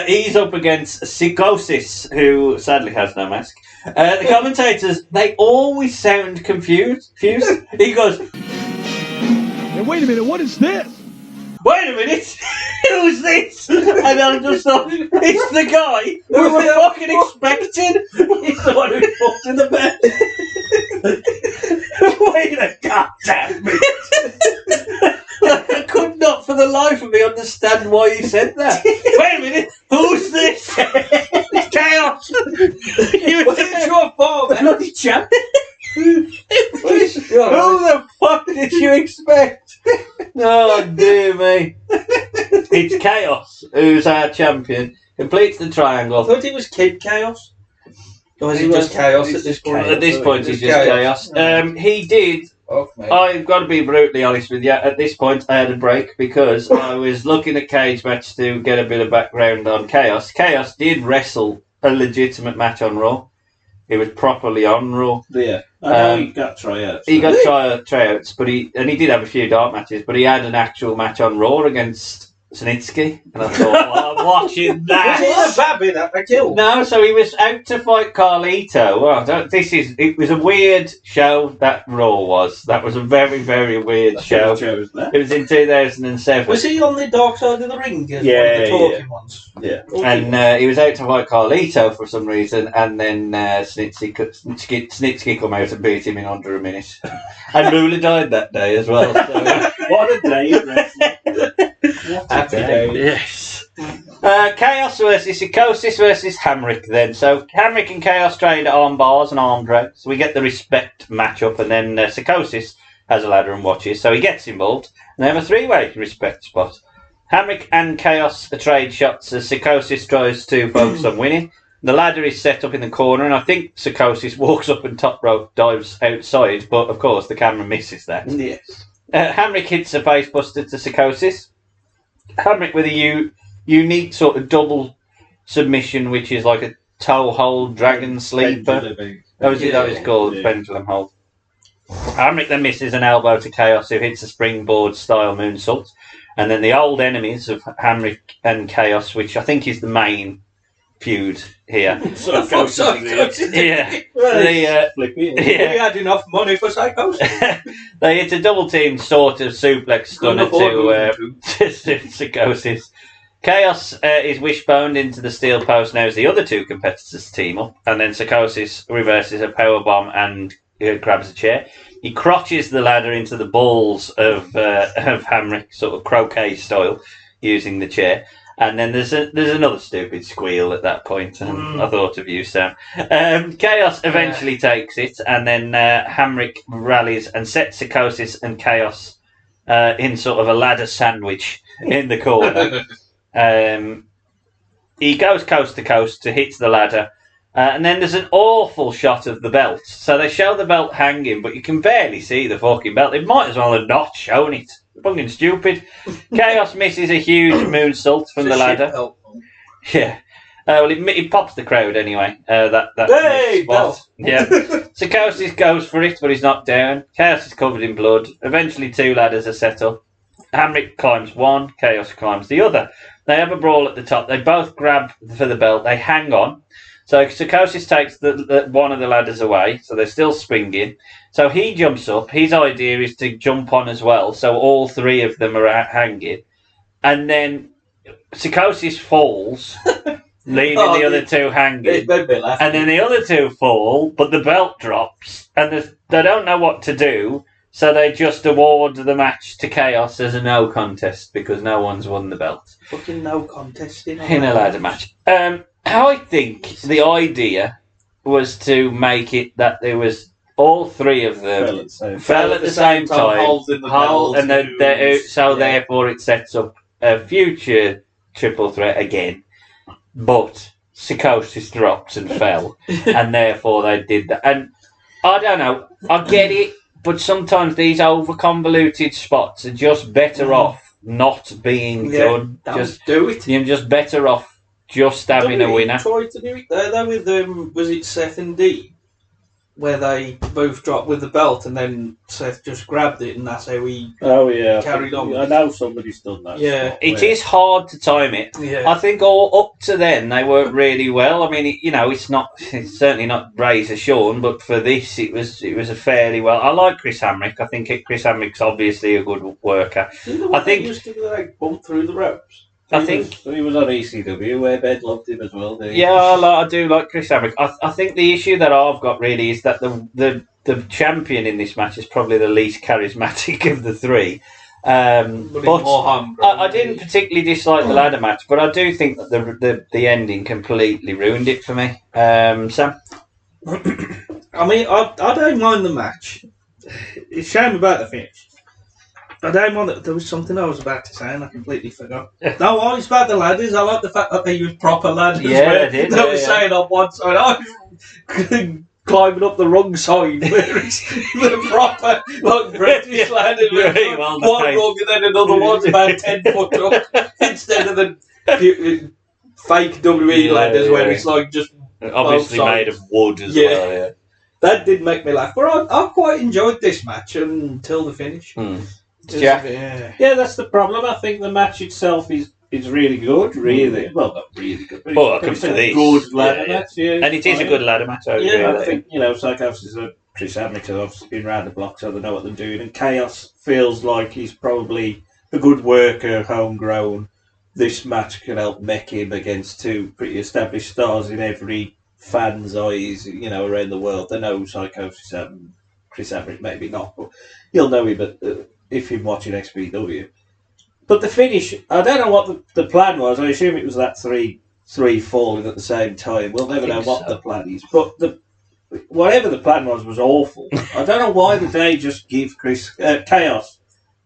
A: He's up against Psychosis, who sadly has no mask. The commentators, they always sound confused. He goes,
D: Hey, wait a minute, what is this?
A: wait a minute, who's this? And I just thought, it's the guy who we're fucking expecting. He's the one who fucked in the bed. Wait a goddamn minute. I could not for the life of me understand why he said that. Wait a minute, who's this? It's Chaos.
B: What is your fault, man?
A: Bloody champ. Who the fuck did you expect? Oh dear me. It's Chaos who's our champion. Completes the triangle.
B: I thought it was Kid Chaos. Or is it just Chaos at this point?
A: At this point, it's just Chaos. He did. I've got to be brutally honest with you. At this point, I had a break because I was looking at Cage Match to get a bit of background on Chaos. Chaos did wrestle a legitimate match on Raw. He was properly on Raw.
C: Yeah, I know he got tryouts.
A: He got tryouts, but he did have a few dark matches. But he had an actual match on Raw against Snitsky, and I thought, well, I'm watching that.
B: Was it a babby that they killed?
A: No, so he was out to fight Carlito. Well, it was a weird show, that Raw was. That was a very, very weird show. It was in 2007.
B: Was he on the dark side of the ring? Yeah, the talking ones.
A: Yeah. And he was out to fight Carlito for some reason, and then Snitsky come out and beat him in under a minute. And Moolah died that day as well. So.
C: What a day of wrestling.
A: Happy day. Yes. Chaos versus Psychosis versus Hamrick then. So Hamrick and Chaos trained at arm bars and arm drags. So we get the respect matchup, and then Psychosis has a ladder and watches. So he gets involved, and they have a three-way respect spot. Hamrick and Chaos trade shots as Psychosis tries to focus on winning. The ladder is set up in the corner, and I think Psychosis walks up and top rope dives outside, but of course the camera misses that.
B: Yes.
A: Hamrick hits a facebuster to Psychosis. Hamrick with a unique sort of double submission, which is like a toe hold dragon sleeper. That was called, the pendulum hold. Hamrick then misses an elbow to Chaos, who hits a springboard style moonsault. And then the old enemies of Hamrick and Chaos, which I think is the main feud here.
B: We had enough money for Psychosis.
A: They hit a double team sort of suplex stunner to Psychosis. Chaos is wishboned into the steel post now as the other two competitors team up, and then Psychosis reverses a powerbomb and grabs a chair. He crotches the ladder into the balls of Hamrick, sort of croquet style, using the chair. And then there's another stupid squeal at that point, and I thought of you, Sam. Chaos eventually takes it, and then Hamrick rallies and sets Psychosis and Chaos in sort of a ladder sandwich in the corner. He goes coast to coast to hit the ladder, and then there's an awful shot of the belt. So they show the belt hanging, but you can barely see the fucking belt. They might as well have not shown it. Fucking stupid. Chaos misses a huge moonsault from the ladder. Yeah. Well, it pops the crowd anyway. That spot. Yeah. Psychosis goes for it, but he's knocked down. Chaos is covered in blood. Eventually, two ladders are set up. Hamrick climbs one. Chaos climbs the other. They have a brawl at the top. They both grab for the belt. They hang on. So Psychosis takes one of the ladders away, so they're still springing. So he jumps up. His idea is to jump on as well, so all three of them are hanging. And then Psychosis falls, leaving the other two hanging. And then the other two fall, but the belt drops, and they don't know what to do, so they just award the match to Chaos as a no contest, because no one's won the belt.
B: Fucking no contest in
A: a ladder match. I think the idea was to make it that there was all three of them fell at the same time, therefore it sets up a future triple threat again. But Psychosis drops and fell, and therefore they did that. And I don't know, I get it, but sometimes these over convoluted spots are just better off not being done. Just
B: do it.
A: You're just better off just having a winner.
B: Tried to do it there with was it Seth and Dean, where they both dropped with the belt and then Seth just grabbed it, and that's how he carried on.
C: I know somebody's done that.
A: Yeah, it is hard to time it.
B: Yeah.
A: I think all up to then they worked really well. I mean, it's certainly not Razor Shawn, but for this it was a fairly well. I like Chris Hamrick. I think Chris Hamrick's obviously a good worker.
B: I think he used to bump through the ropes.
A: I think
C: he was on ECW where Ben loved him as well.
A: I do like Chris Hamrick. I think the issue that I've got really is that the champion in this match is probably the least charismatic of the three. But I didn't particularly dislike the ladder match, but I do think that the ending completely ruined it for me. Sam?
B: I mean, I don't mind the match. It's a shame about the finish. I don't mind that there was something I was about to say and I completely forgot. No, I was about the ladders. I like the fact that they used proper ladders.
A: Yeah, they did.
B: They were saying on one side, I was climbing up the wrong side, where it's the proper British ladder.
A: Really well
B: one rung and then another one's about 10 foot up, instead of the fake WE ladders where it's like just
A: obviously made of wood as well. Yeah.
B: That did make me laugh. But I quite enjoyed this match until the finish.
A: Yeah.
C: Yeah, that's the problem. I think the match itself is really good. Really, well, not really good. But
A: well, it comes to this.
C: Good ladder match. Yeah,
A: and it is a good ladder match.
C: I think Psychosis is a Chris Admick has obviously been round the block, so they know what they're doing. And Chaos feels like he's probably a good worker, homegrown. This match can help mech him against two pretty established stars in every fan's eyes, around the world. They know Psychosis and Chris Admick, maybe not, but you'll know him if you're watching XPW. But the finish, I don't know what the plan was. I assume it was that three falling at the same time. We'll never know what the plan is. But whatever the plan was awful. I don't know why they just give Chaos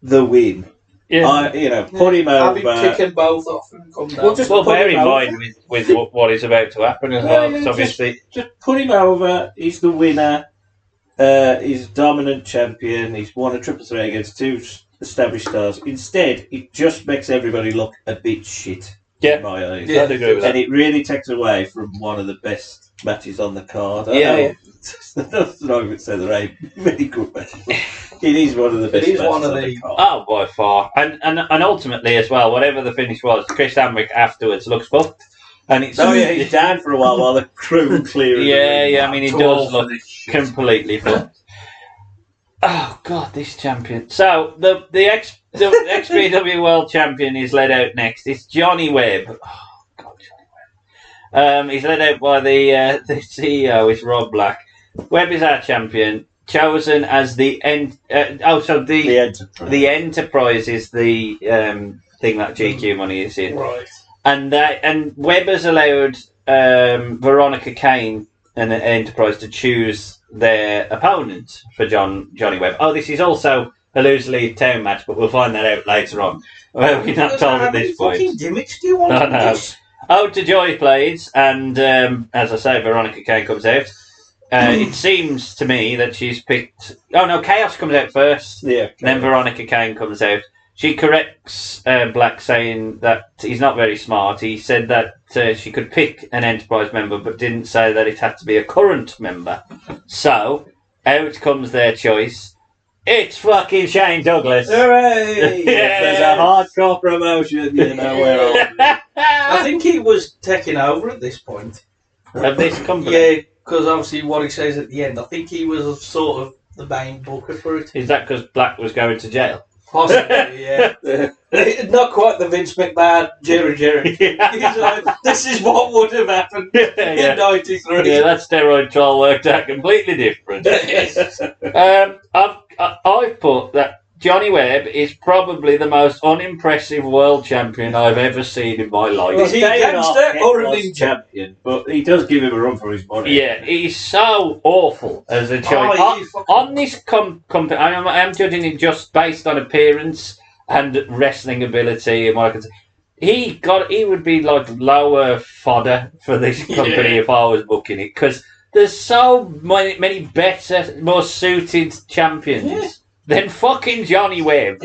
C: the win.
B: Yeah.
C: Put him over.
B: Kicking both off and come down.
A: Well, bear in mind with what is about to happen as well. Yeah, obviously,
C: just put him over. He's the winner. He's dominant champion. He's won a triple threat against two established stars. Instead, it just makes everybody look a bit shit.
A: Yeah,
C: in my eyes.
A: I'd agree with that.
C: And it really takes away from one of the best matches on the card. That's not even say there ain't many good matches. It is one of the best matches on the card.
A: Oh, by far. And ultimately as well, whatever the finish was, Chris Admick afterwards looks fucked. And it's
C: he's down for a while the crew clear.
A: I mean, he does look completely fucked. Oh God, this champion. So the XPW World Champion is led out next. It's Johnny Webb. Oh God, Johnny Webb. He's led out by the CEO. It's Rob Black. Webb is our champion, chosen as the Enterprise is the thing that GQ money is in.
B: Right.
A: And Webb has allowed Veronica Kane and Enterprise to choose their opponent for Johnny Webb. Oh, this is also a loose-lead town match, but we'll find that out later on. Well, we're not told at this point.
B: Fucking gimmicks do you want to this?
A: Ode to Joy plays, and as I say, Veronica Kane comes out. It seems to me that she's picked... Oh, no, Chaos comes out first.
C: Yeah.
A: Then Veronica Kane comes out. She corrects Black, saying that he's not very smart. He said that she could pick an Enterprise member, but didn't say that it had to be a current member. So, out comes their choice. It's fucking Shane Douglas.
C: Hooray! There's a hardcore promotion, we're on.
B: I think he was taking over at this point.
A: Of this company?
B: Yeah, because obviously what he says at the end, I think he was sort of the main booker for it.
A: Is that because Black was going to jail?
B: Possibly, yeah. Not quite the Vince McMahon, Jerry. He's like, this is what would have happened in '93.
A: Yeah, that steroid trial worked out completely different. I've put that Johnny Webb is probably the most unimpressive world champion I've ever seen in my life.
B: Is he a gangster or a ninja?
C: Champion, but he does give him a run for his money.
A: Yeah, he's so awful as a choice. On this company, I am judging it just based on appearance and wrestling ability and what I can say. He would be like lower fodder for this company if I was booking it, because there's so many better, more suited champions than fucking Johnny Webb.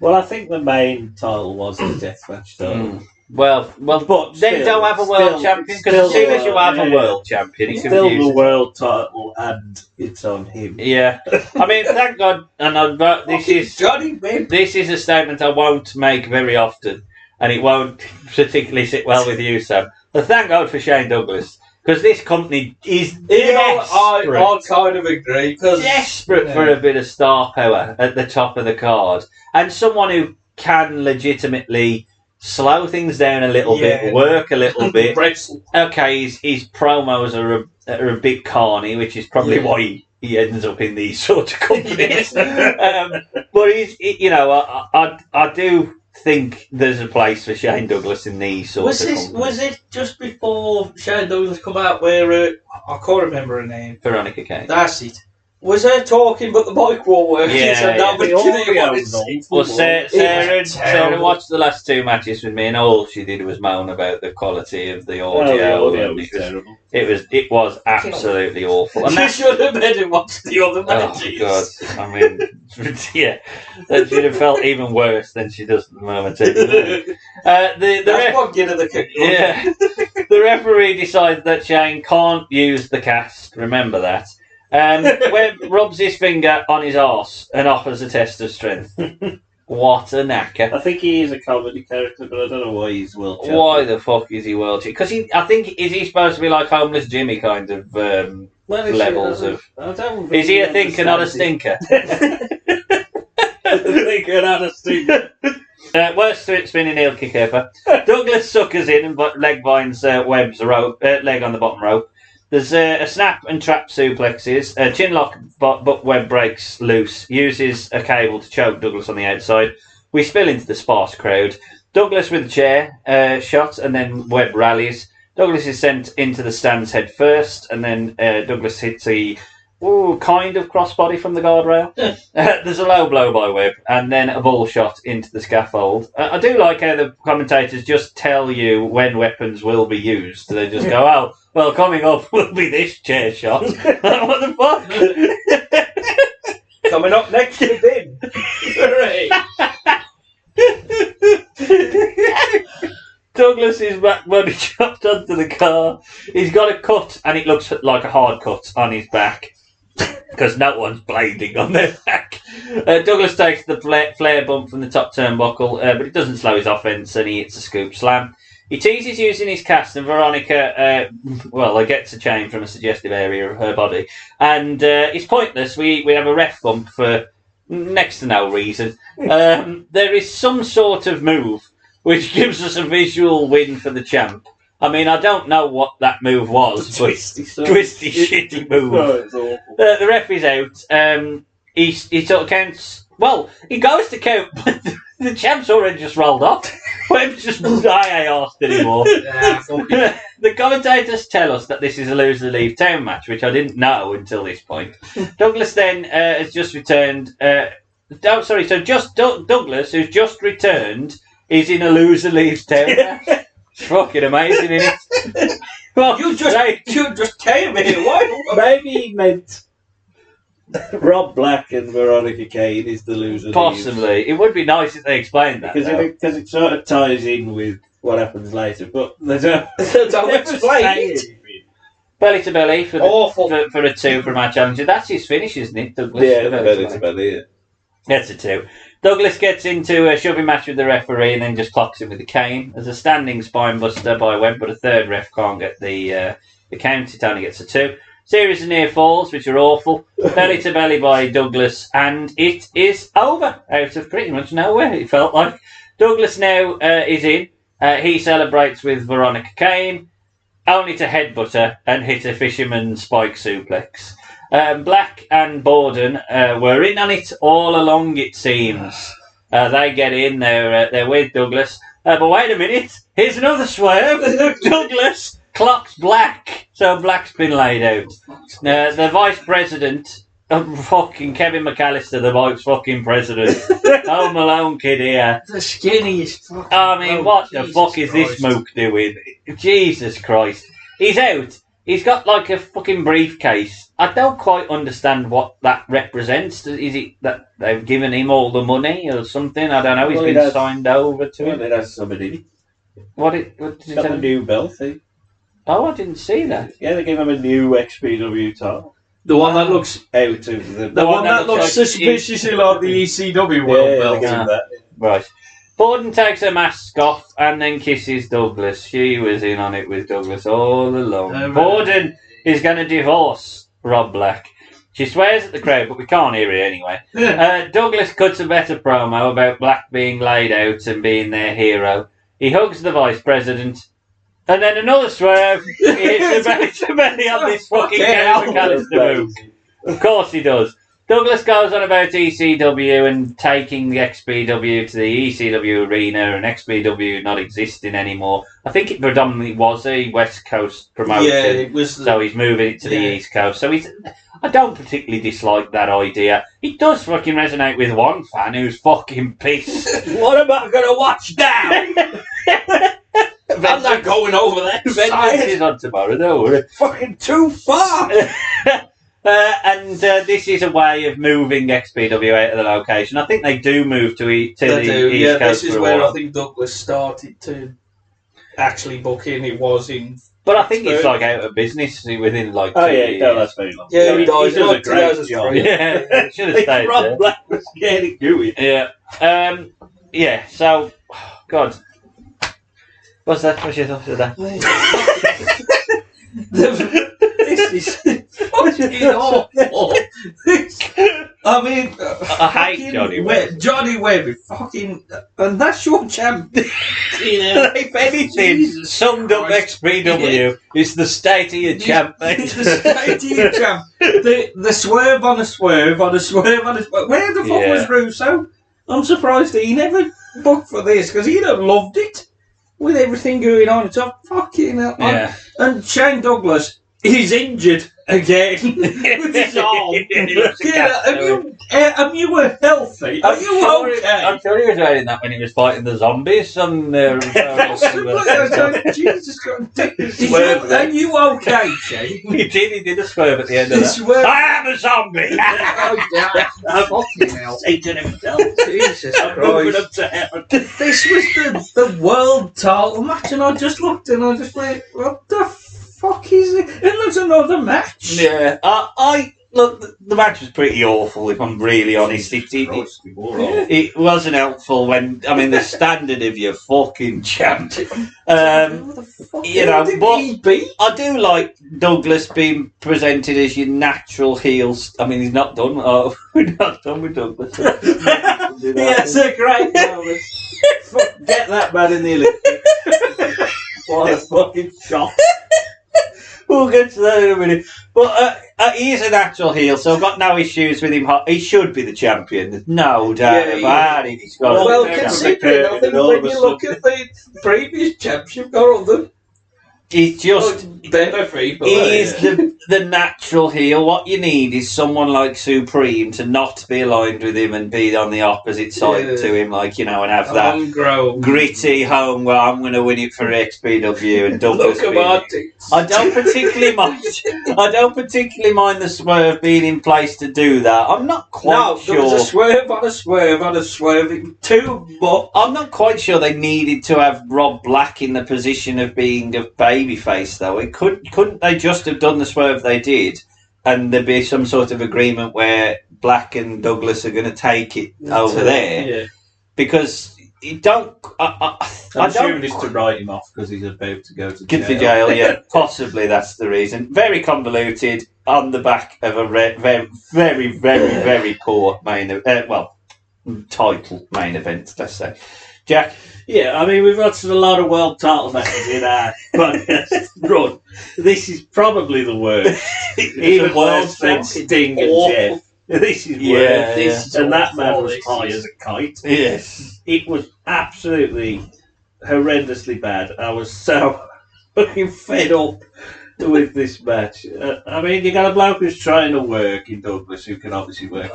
C: Well, I think the main title was the Deathmatch title.
A: Well, but then still, don't have a world champion, because as soon as you have a world champion, it's
C: still the world title, and it's on him.
A: Yeah, I mean, thank God, and this is
B: Johnny Webb.
A: This is a statement I won't make very often, and it won't particularly sit well with you, Sam. But thank God for Shane Douglas, because this company is desperate.
B: I kind of agree.
A: Desperate for a bit of star power at the top of the card, and someone who can legitimately slow things down a little bit, work a little bit. Okay, his promos are a bit carny, which is probably why he ends up in these sort of companies. But I do think there's a place for Shane Douglas in these sorts of companies.
B: Was it just before Shane Douglas come out where I can't remember her name?
A: Veronica Kane.
B: That's it. Was her talking, but the mic won't work?
A: Well, Sarah watched the last two matches with me, and all she did was moan about the quality of the audio.
C: Was terrible.
A: It was absolutely awful.
B: And she should have made him watch the other matches.
A: Oh God! I mean, that should have felt even worse than she does at the moment.
B: That's what gives her the kick.
A: Yeah, the referee decides that Shane can't use the cast. Remember that. Webb rubs his finger on his arse and offers a test of strength. What a knacker.
C: I think he is a comedy character, but I don't know why he's world champion.
A: Why the fuck is he world champion? Because I think, is he supposed to be like Homeless Jimmy kind of levels of... Is he a thinker, not a stinker?
C: Thinker, not a stinker.
A: Worst spinning heel kick ever. Douglas suckers in and leg binds Webb's leg on the bottom rope. There's a snap and trap suplexes. A chin lock, but Webb breaks loose. Uses a cable to choke Douglas on the outside. We spill into the sparse crowd. Douglas with a chair shot, and then Webb rallies. Douglas is sent into the stands head first, and then Douglas hits a kind of crossbody from the guardrail. There's a low blow by Webb, and then a bull shot into the scaffold. I do like how the commentators just tell you when weapons will be used. They just go, oh, well, coming up will be this chair shot. What the fuck?
B: Coming up next to bin. Hooray!
A: Douglas's back body chopped onto the car. He's got a cut, and it looks like a hard cut on his back. Because no one's blading on their back. Douglas takes the flare bump from the top turnbuckle, but it doesn't slow his offense, and he hits a scoop slam. He teases using his cast, and Veronica, gets a chain from a suggestive area of her body. And it's pointless. We have a ref bump for next to no reason. There is some sort of move which gives us a visual win for the champ. I mean, I don't know what that move was, but twisty shitty move.
C: It's awful.
A: The ref is out. He sort of counts. Well, he goes to count, but the champ's already just rolled off. Webb's just not asked anymore. The commentators tell us that this is a loser leave town match, which I didn't know until this point. Douglas then has just returned. Douglas, who's just returned, is in a loser leave town match. It's fucking amazing, isn't it? Well,
B: you just came here. Why?
C: Maybe he meant Rob Black and Veronica Kane is the loser.
A: Possibly. It would be nice if they explained that.
C: Because it sort of ties in with what happens later. But they don't
B: explain it.
A: Belly to belly for a 2 from our challenger. That's his finish, isn't it, Douglas?
C: Yeah, belly to belly, yeah.
A: That's a 2. Douglas gets into a shoving match with the referee and then just clocks him with a cane. There's a standing spine buster by Webb, but a third ref can't get the count. It only gets a 2. Series of near falls, which are awful. Belly to belly by Douglas, and it is over out of pretty much nowhere, it felt like. Douglas now is in. He celebrates with Veronica Kane, only to headbutt her and hit a fisherman spike suplex. Black and Borden were in on it all along, it seems. They get in, they're with Douglas. But wait a minute, here's another swerve. Douglas clocks Black, so Black's been laid out. The vice president, fucking Kevin McAllister, the vice fucking president. Home Alone kid here.
B: The skinniest fucking...
A: I mean, what the fuck is this mook doing? Jesus Christ. He's out. He's got like a fucking briefcase. I don't quite understand what that represents. Is it that they've given him all the money or something? I don't know. He's been signed over to it.
C: It has somebody.
A: What did it
C: got a new belt, eh?
A: Oh, I didn't see that.
C: Yeah, they gave him a new XPW title.
B: The one that looks
C: out of the
B: one that looks suspiciously like the ECW world belt.
C: That.
A: Right. Borden takes her mask off and then kisses Douglas. She was in on it with Douglas all along. Borden is going to divorce Rob Black. She swears at the crowd, but we can't hear it anyway. Douglas cuts a better promo about Black being laid out and being their hero. He hugs the vice president. And then another swerve. He hits the belly on this fucking Kevin McAllister move. Of course he does. Douglas goes on about ECW and taking the XPW to the ECW arena and XPW not existing anymore. I think it predominantly was a West Coast promotion.
B: Yeah, it was.
A: So he's moving it to the East Coast. So I don't particularly dislike that idea. It does fucking resonate with one fan who's fucking pissed.
B: What am I going to watch now? I'm not going over there.
A: Vengeance is on tomorrow, don't worry.
B: Fucking too far.
A: And this is a way of moving XPW out of the location. I think they do move to the East Coast.
B: This is where I think Douglas started to actually book in. It was in
A: But I think it's like out of business within like 2 years.
C: No, that's very long.
B: Yeah,
C: he does a great job.
A: Yeah, should have stayed
C: Rob
A: there.
C: Black was getting going.
A: Yeah. Yeah, so, God. What's that? What's your thoughts of that?
B: This is fucking awful. I mean,
A: I hate Johnny Webb.
B: Johnny Webb, fucking, and that's your champ.
A: If anything, summed up XPW, it's the state of your champ.
B: It's the state of your champ. The swerve on a swerve on a swerve on a swerve. Where the fuck was Russo? I'm surprised he never booked for this because he'd have loved it with everything going on. It's a fucking and Shane Douglas is injured again with his arm. Have you were healthy? Are you okay?
A: I'm sure he was writing that when he was fighting the zombies on
B: Jesus Christ. Are you okay, Shane?
A: He did a swerve at the end of that. I am a zombie!
B: Fucking hell.
C: Taking himself.
B: Jesus
C: I'm moving
B: Christ.
C: up to heaven.
B: This was the world title match, and I just looked and I just went, what the fuck is it? And there's another match.
A: Yeah, look, the match was pretty awful, if I'm really honest. It wasn't helpful when, I mean, the standard of your fucking champ. You know, but I do like Douglas being presented as your natural heel. I mean, he's not done. Oh, we're not done with Douglas.
C: That's a great moment. Get that man in the Olympics. What a fucking shock.
A: We'll get to that in a minute. But he is a natural heel, so I've got no issues with him. He should be the champion. There's no doubt about it. He's got
B: well, considering, I think when you look at the previous champs you've got on them,
A: he's just...
B: they're free, but
A: he is the natural heel. What you need is someone like Supreme to not be aligned with him and be on the opposite side to him, like, you know, and have that gritty home where I'm going to win it for XPW and Douglas. I don't particularly mind the swerve being in place to do that. I'm not quite sure.
B: There was a swerve on a swerve on a swerve.
A: I'm not quite sure they needed to have Rob Black in the position of being a babyface, though. Couldn't they just have done the swerve they did, and there'd be some sort of agreement where Black and Douglas are going to take it over there?
C: Yeah.
A: Because you don't.
C: I'm assuming it's to write him off because he's about to go to jail.
A: To jail, yeah, possibly that's the reason. Very convoluted on the back of a very, very, very poor title main event. Let's say, Jack.
C: Yeah, I mean, we've got a lot of world title matches in our podcast run. This is probably the worst. Even worse than Sting and Jeff. This is worse. And that man was high as a kite.
A: Yes.
C: It was absolutely horrendously bad. I was so fucking fed up with this match. I mean, you got a bloke who's trying to work in Douglas who can obviously work.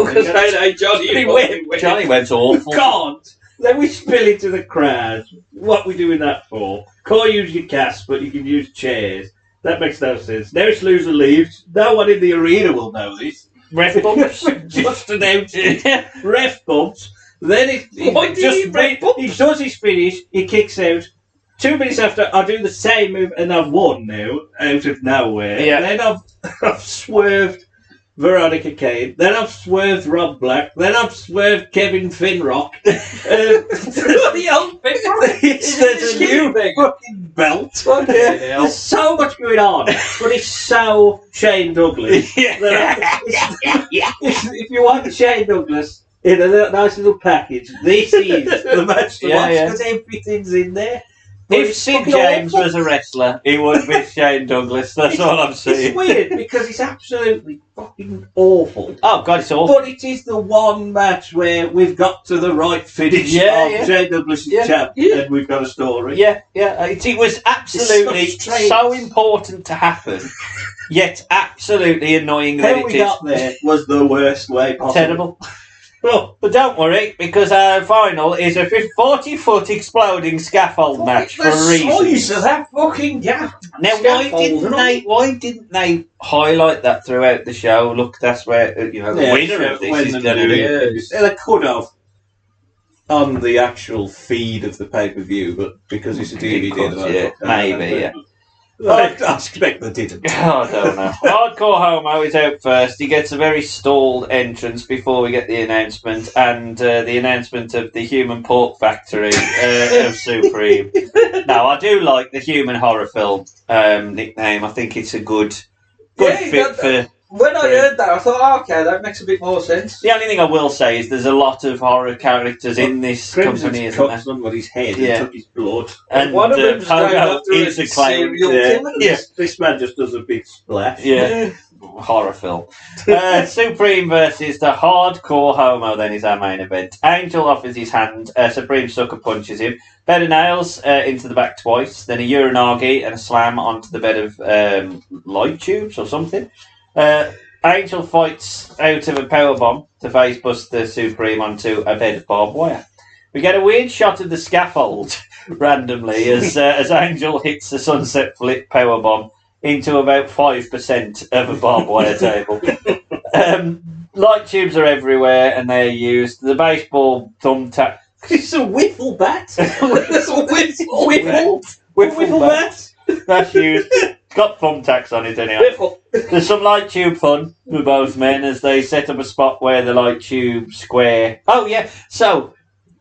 A: Johnny Webb's awful.
C: Can't. Then we spill into the crowd. What are we doing that for? Can't use your cast, but you can use chairs. That makes no sense. Now it's loser leaves. No one in the arena will know this.
A: Ref bumps.
C: Just announced it. Ref bumps. Then he does his finish. He kicks out. 2 minutes after, I do the same move, and I've won now out of nowhere. Yeah. Then I've swerved Veronica Kane. Then I've swerved Rob Black. Then I've swerved Kevin Finrock.
B: The old Finrock.
C: There's a new fucking belt. There's so much going on, but it's so Shane Douglas. If you want Shane Douglas in a nice little package, this is the match to watch because everything's in there.
A: If Sid James was a wrestler, he would be Shane Douglas. That's all I'm saying.
C: It's weird because it's absolutely fucking awful.
A: Oh, God, it's awful.
C: But it is the one match where we've got to the right finish of Shane Douglas's champ, and we've got a story.
A: It was absolutely so important to happen, yet absolutely annoying that it did.
C: How we got there was the worst way possible.
A: Terrible. Well, but don't worry, because our final is a 40-foot exploding scaffold match for a reason.
B: The size of that fucking gap.
A: Now, why didn't they highlight that throughout the show? Look, that's where the winner of this is going to be.
C: They could have on the actual feed of the pay-per-view, but because it's a DVD,
A: maybe.
C: I expect they didn't.
A: I don't know. Hardcore Homo is out first. He gets a very stalled entrance before we get the announcement, and the announcement of the Human Pork Factory of Supreme. Now, I do like the Human Horror Film nickname. I think it's a good fit for...
B: When I heard that, I thought, okay, that makes a bit more sense.
A: The only thing I will say is there's a lot of horror characters in this company, isn't there?
C: Somebody's head and took his blood.
A: And
B: one of them's
A: Pogo is acclaimed.
C: This man just does a big splash.
A: Yeah. Horror film. Supreme versus the Hardcore Homo then is our main event. Angel offers his hand. Supreme sucker punches him. Bed of nails into the back twice. Then a uranagi and a slam onto the bed of light tubes or something. Angel fights out of a powerbomb to face Buster Supreme onto a bed of barbed wire. We get a weird shot of the scaffold randomly as Angel hits the sunset flip powerbomb into about 5% of a barbed wire table. Light tubes are everywhere and they're used. The baseball thumbtack.
C: It's a wiffle bat.
B: It's a
A: wiffle bat. That's used. It's got thumbtacks on it anyway. There's some light tube fun for both men as they set up a spot where the light tube square. Oh yeah, so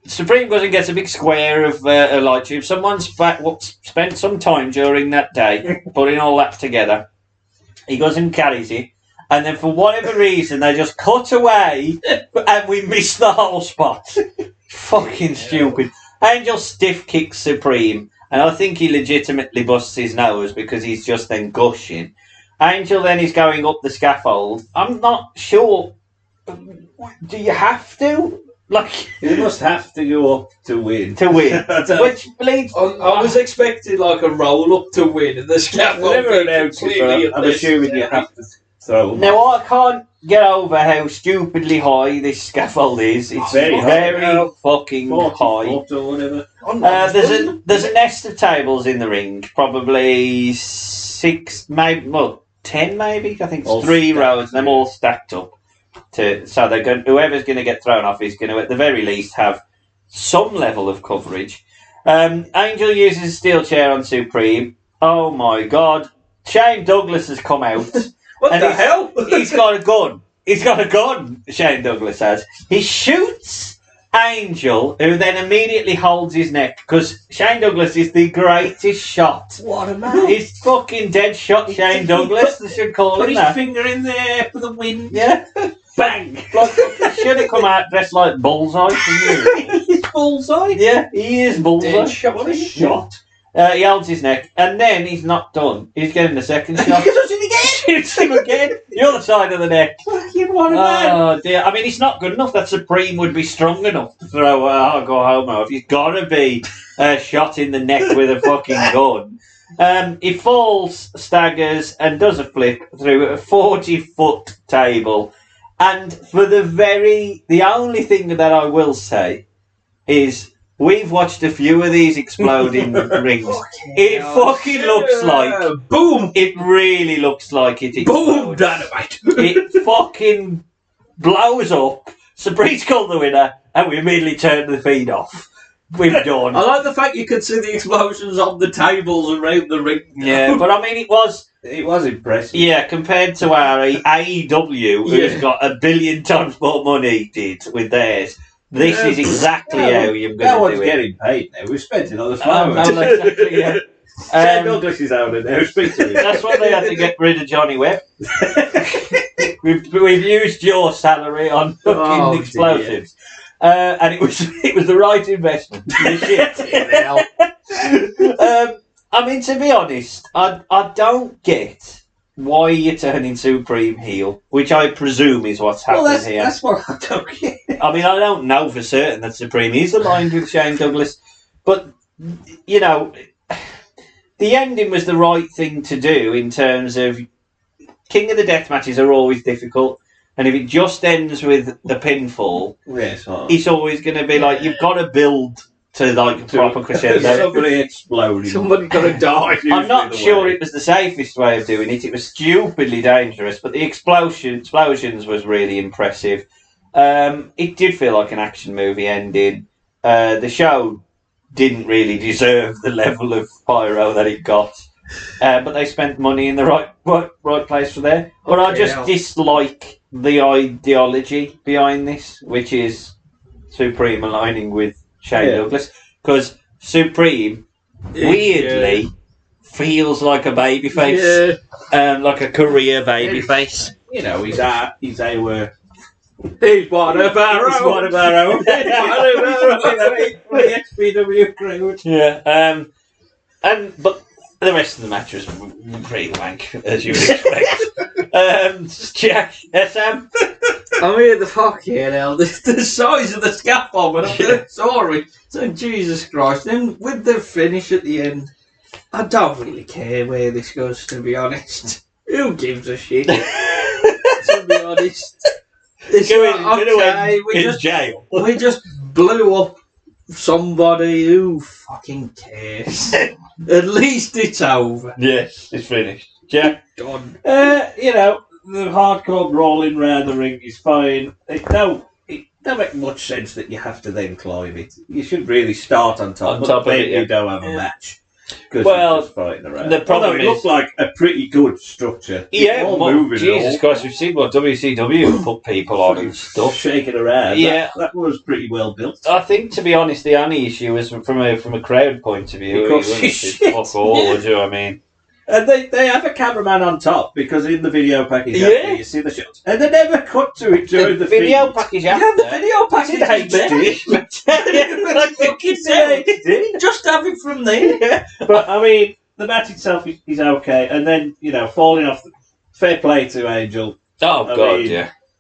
A: Supreme goes and gets a big square of a light tube. Someone spent some time during that day putting all that together. He goes and carries it, and then for whatever reason they just cut away, and we miss the whole spot. Fucking stupid. Angel stiff kicks Supreme. And I think he legitimately busts his nose because he's just then gushing. Angel then is going up the scaffold. I'm not sure. Do you have to?
C: You must have to go up to win.
A: Which bleeds.
B: I was expecting like a roll up to win, and the scaffold.
C: Never announced it, I'm assuming you have to throw them.
A: Now I can't get over how stupidly high this scaffold is. It's very fucking
C: 40
A: high.
C: Or whatever.
A: There's a nest of tables in the ring, probably 6, maybe 10, maybe. I think it's 3 rows, and they're all stacked up. So they're going. Whoever's going to get thrown off is going to, at the very least, have some level of coverage. Angel uses a steel chair on Supreme. Oh my God! Shane Douglas has come out.
B: What the hell?
A: He's got a gun. He's got a gun. Shane Douglas has. He shoots Angel, who then immediately holds his neck because Shane Douglas is the greatest shot.
C: What a man!
A: He's fucking dead shot, Shane Douglas. They should call him that.
C: Put his finger in there for the win.
A: Yeah. Bang! Should have come out dressed like Bullseye.
C: He's Bullseye?
A: Yeah, he is Bullseye.
C: What a shot.
A: He holds his neck, and then he's not done. He's getting the second shot.
C: He does it again!
A: Shoots him again. The other side of the neck.
C: Fucking what a man.
A: Oh dear. I mean, it's not good enough that Supreme would be strong enough to throw a hardcore homo. If he's got to be shot in the neck with a fucking gun. He falls, staggers, and does a flip through a 40-foot table. And for the only thing that I will say is we've watched a few of these exploding rings. It fucking looks like
B: boom.
A: It really looks like it explodes.
B: Boom, dynamite.
A: It fucking blows up. Supreme's called the winner, and we immediately turn the feed off. We've done.
B: I like the fact you could see the explosions on the tables around the ring.
A: Yeah, but I mean, it was
C: impressive.
A: Yeah, compared to our AEW, who's got 1 billion times more money did with theirs. This is exactly how you're going to do it.
C: No one's getting paid now. We've spent it on the phone.
A: Exactly, yeah.
C: Shane Douglas is out of there. Speak to me.
A: That's why they had to get rid of Johnny Webb. We've used your salary on fucking explosives. And it was the right investment. I mean, to be honest, I don't get why you're turning Supreme heel, which I presume is what's happening here.
C: That's what I don't get.
A: I mean, I don't know for certain that Supreme is aligned with Shane Douglas, but, you know, the ending was the right thing to do in terms of King of the Death matches are always difficult. And if it just ends with the pinfall, it's always going to be like, you've got to build to like a proper crescendo.
C: Somebody exploding.
B: Somebody's got to die.
A: I'm not sure it was the safest way of doing it. It was stupidly dangerous, but the explosions was really impressive. It did feel like an action movie ending. The show didn't really deserve the level of pyro that it got. but they spent money in the right place for there. But I just dislike the ideology behind this, which is Supreme aligning with Shane Douglas, because Supreme weirdly feels like a babyface, like a career babyface.
C: You know, he's our
B: He's one of our own.
C: He's one of our own. The XPW crowd.
A: Yeah. But the rest of the match was pretty wank, as you would expect. Jack, Sam?
B: I mean, the the size of the scaffold when I saw it. So, Jesus Christ. Then with the finish at the end, I don't really care where this goes, to be honest. Who gives a shit? To be honest. It's
A: jail.
B: We just blew up somebody. Who fucking cares? At least it's over.
A: Yes, it's finished. Jack?
B: Done.
C: You know, the hardcore brawling round the ring is fine. It don't make much sense that you have to then climb it. You should really start on top of it. You don't have a match.
A: Well,
C: just fighting around.
A: The problem
C: it looked like a pretty good structure.
A: Jesus Christ, we've seen what WCW put people on and stuff.
C: Shaking around.
A: Yeah.
C: That was pretty well built.
A: I think, to be honest, the only issue was from a crowd point of view. Fuck all, do you know what I mean?
C: And they have a cameraman on top, because in the video package after you see the shots. And they never cut to it during the
A: video package after.
B: Yeah, the video package
A: HD.
B: Just have it from there.
C: Yeah. But, I mean, the match itself is okay. And then, you know, falling off, fair play to Angel.
A: Oh, God,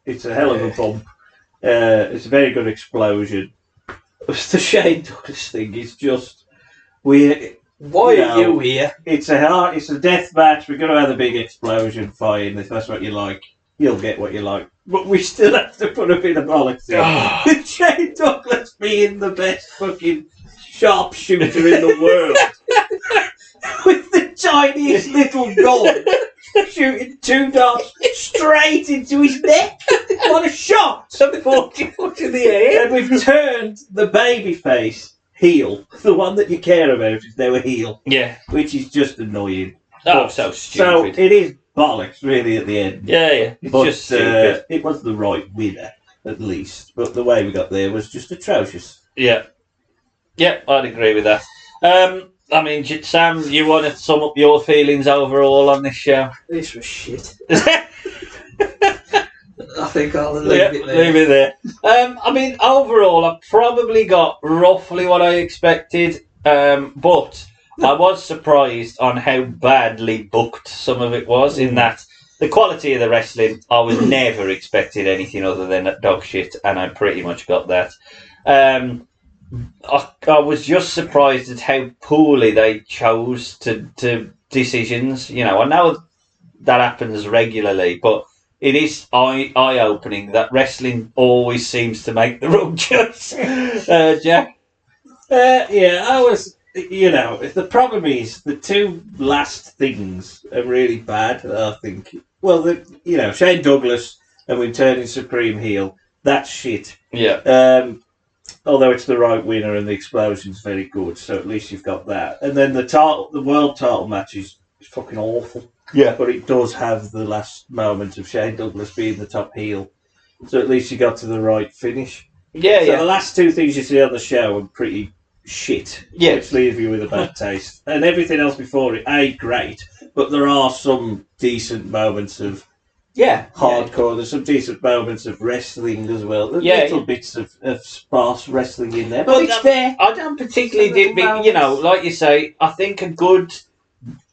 C: It's a hell of a bump. It's a very good explosion. The Shane Douglas thing is just weird.
B: Why are you here?
C: It's a death match. We're going to have a big explosion. Fine, if that's what you like, you'll get what you like. But we still have to put a bit of bollocks in. With Shane Douglas being the best fucking sharpshooter in the world, with the tiniest little gun, shooting 2 darts straight into his neck. What a shot! 40 foot in the air. And we've turned the baby face heel. The one that you care about is now a heel.
A: Yeah.
C: Which is just annoying.
A: Oh, so stupid.
C: So it is bollocks, really, at the end.
A: Yeah. It's just stupid.
C: It was the right winner, at least. But the way we got there was just atrocious.
A: Yeah. Yeah, I'd agree with that. I mean, Sam, you want to sum up your feelings overall on this show?
B: This was shit. I think I'll leave it there.
A: Leave it there. I mean, overall, I probably got roughly what I expected, but I was surprised on how badly booked some of it was, in that the quality of the wrestling, I was never expecting anything other than dog shit, and I pretty much got that. I was just surprised at how poorly they chose to decisions. You know, I know that happens regularly, but it is eye-opening that wrestling always seems to make the wrong choice. Jack?
C: I was, you know, the problem is the 2 last things are really bad, I think. Well, Shane Douglas and we turning Supreme heel, that's shit.
A: Yeah.
C: Although it's the right winner and the explosion's very good, so at least you've got that. And then the world title match is fucking awful.
A: Yeah.
C: But it does have the last moment of Shane Douglas being the top heel. So at least you got to the right finish.
A: Yeah,
C: so the last 2 things you see on the show are pretty shit.
A: Yeah.
C: Which leave you with a bad taste. And everything else before it, great. But there are some decent moments of hardcore. There's some decent moments of wrestling as well. There's little bits of sparse wrestling in there. But it's there.
A: I don't particularly like you say, I think a good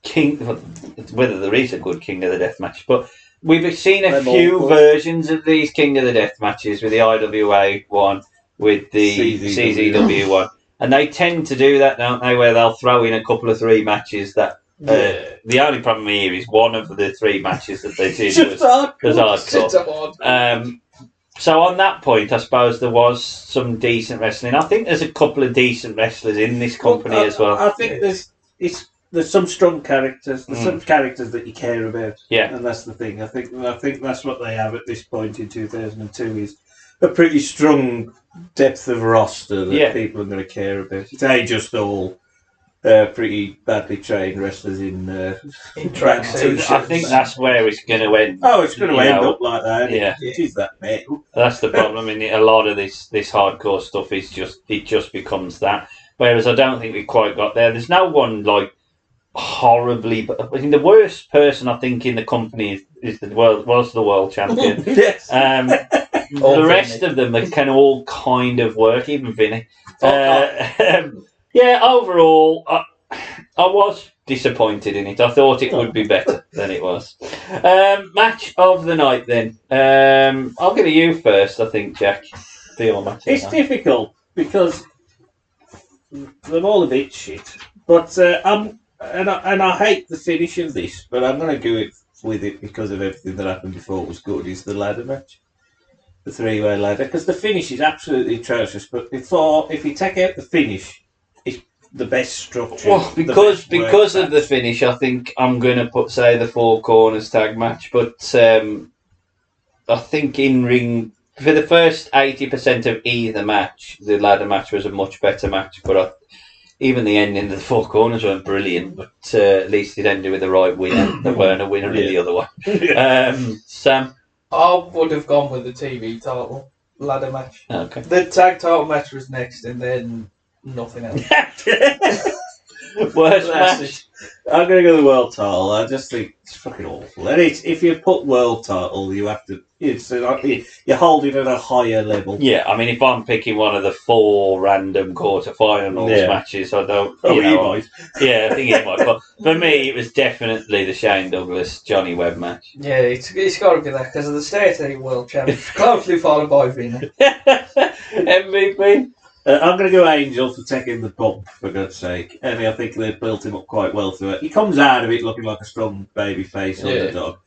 A: king, whether there is a good King of the Death match, but we've seen a few versions of these King of the Death matches, with the IWA one, with the CZW one, and they tend to do that, don't they, where they'll throw in a couple of 3 matches that the only problem here is one of the 3 matches that they did was hardcore. So on that point, I suppose there was some decent wrestling. I think there's a couple of decent wrestlers in this company as well.
C: I think there's some strong characters. There's some characters that you care about.
A: Yeah.
C: And that's the thing. I think that's what they have at this point in 2002 is a pretty strong depth of roster that people are going to care about. They just all pretty badly trained wrestlers in
B: tracksuits.
A: I think that's where it's going to end.
C: Oh, it's going to end up like that.
A: Yeah,
C: it is that metal.
A: That's the problem. In a lot of this hardcore stuff is just becomes that. Whereas I don't think we quite got there. There's no one like horribly. I think the worst person I think in the company is the world champion.
C: Yes.
A: The rest of them can all kind of work, even Vinny. Overall, I was disappointed in it. I thought it would be better than it was. Match of the night, then. I'll give it you first, I think, Jack. For your match.
C: It's difficult because they're all a bit shit. But I hate the finish of this, but I'm going to go with it because of everything that happened before it was good. Is the ladder match, the three-way ladder, because the finish is absolutely atrocious. But if you take out the finish, it's the best structure.
A: Well, because of the finish, I think I'm going to say the four corners tag match. But I think in ring for the first 80% of either match, the ladder match was a much better match. But even the ending of the four corners weren't brilliant. But at least it ended with the right winner. There weren't a winner in the other one. Sam.
B: I would have gone with the TV title ladder match.
A: Okay.
B: The tag title match was next, and then nothing else.
A: Worst match.
C: I'm going to go the world title. I just think it's fucking awful. And if you put world title, you have to. You're holding at a higher level.
A: Yeah, I mean, if I'm picking one of the four random quarterfinals matches, I don't.
C: Might.
A: Yeah, I think he might. But for me, it was definitely the Shane Douglas Johnny Webb match.
B: Yeah, it's got to be that because of the state of the world champion, closely followed by Vinny.
A: MVP.
C: I'm going to go Angel for taking the bump, for God's sake. I think they've built him up quite well through it. He comes out of it looking like a strong babyface underdog.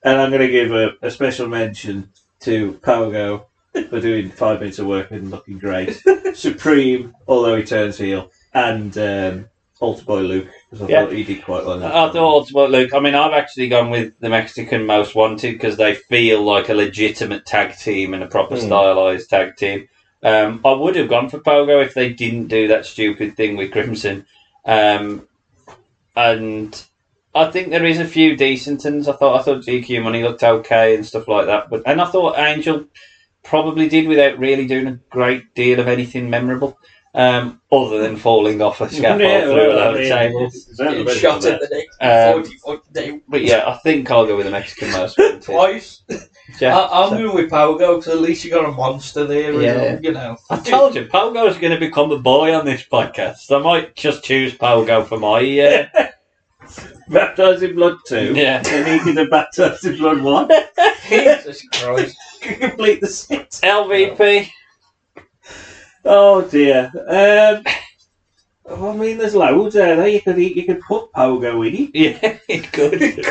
C: And I'm going to give a special mention to Pogo for doing 5 minutes of work and looking great. Supreme, although he turns heel. And Altar Boy Luke, because I thought he did quite well.
A: I thought Altar Boy Luke. I mean, I've actually gone with the Mexican Most Wanted because they feel like a legitimate tag team and a proper stylised tag team. I would have gone for Pogo if they didn't do that stupid thing with Crimson. And I think there is a few decent ones. I thought GQ Money looked okay and stuff like that. And I thought Angel probably did without really doing a great deal of anything memorable. Other than falling off a scaffold through a load of tables.
B: Shot in the neck, 40-foot down.
A: But yeah, I think I'll go with the Mexican Most Wanted.
B: Twice. I'm going with Pogo because at least you got a monster there. Yeah. You know.
A: I told you, Pogo's going to become a boy on this podcast. I might just choose Pogo for my...
C: Baptised in Blood 2.
A: Yeah.
C: And he did a Baptised in Blood 1.
B: Jesus Christ.
C: Complete the set.
A: LVP.
C: Oh dear. I mean, there's loads there. You could put Pogo in it.
A: Yeah, it could.
C: In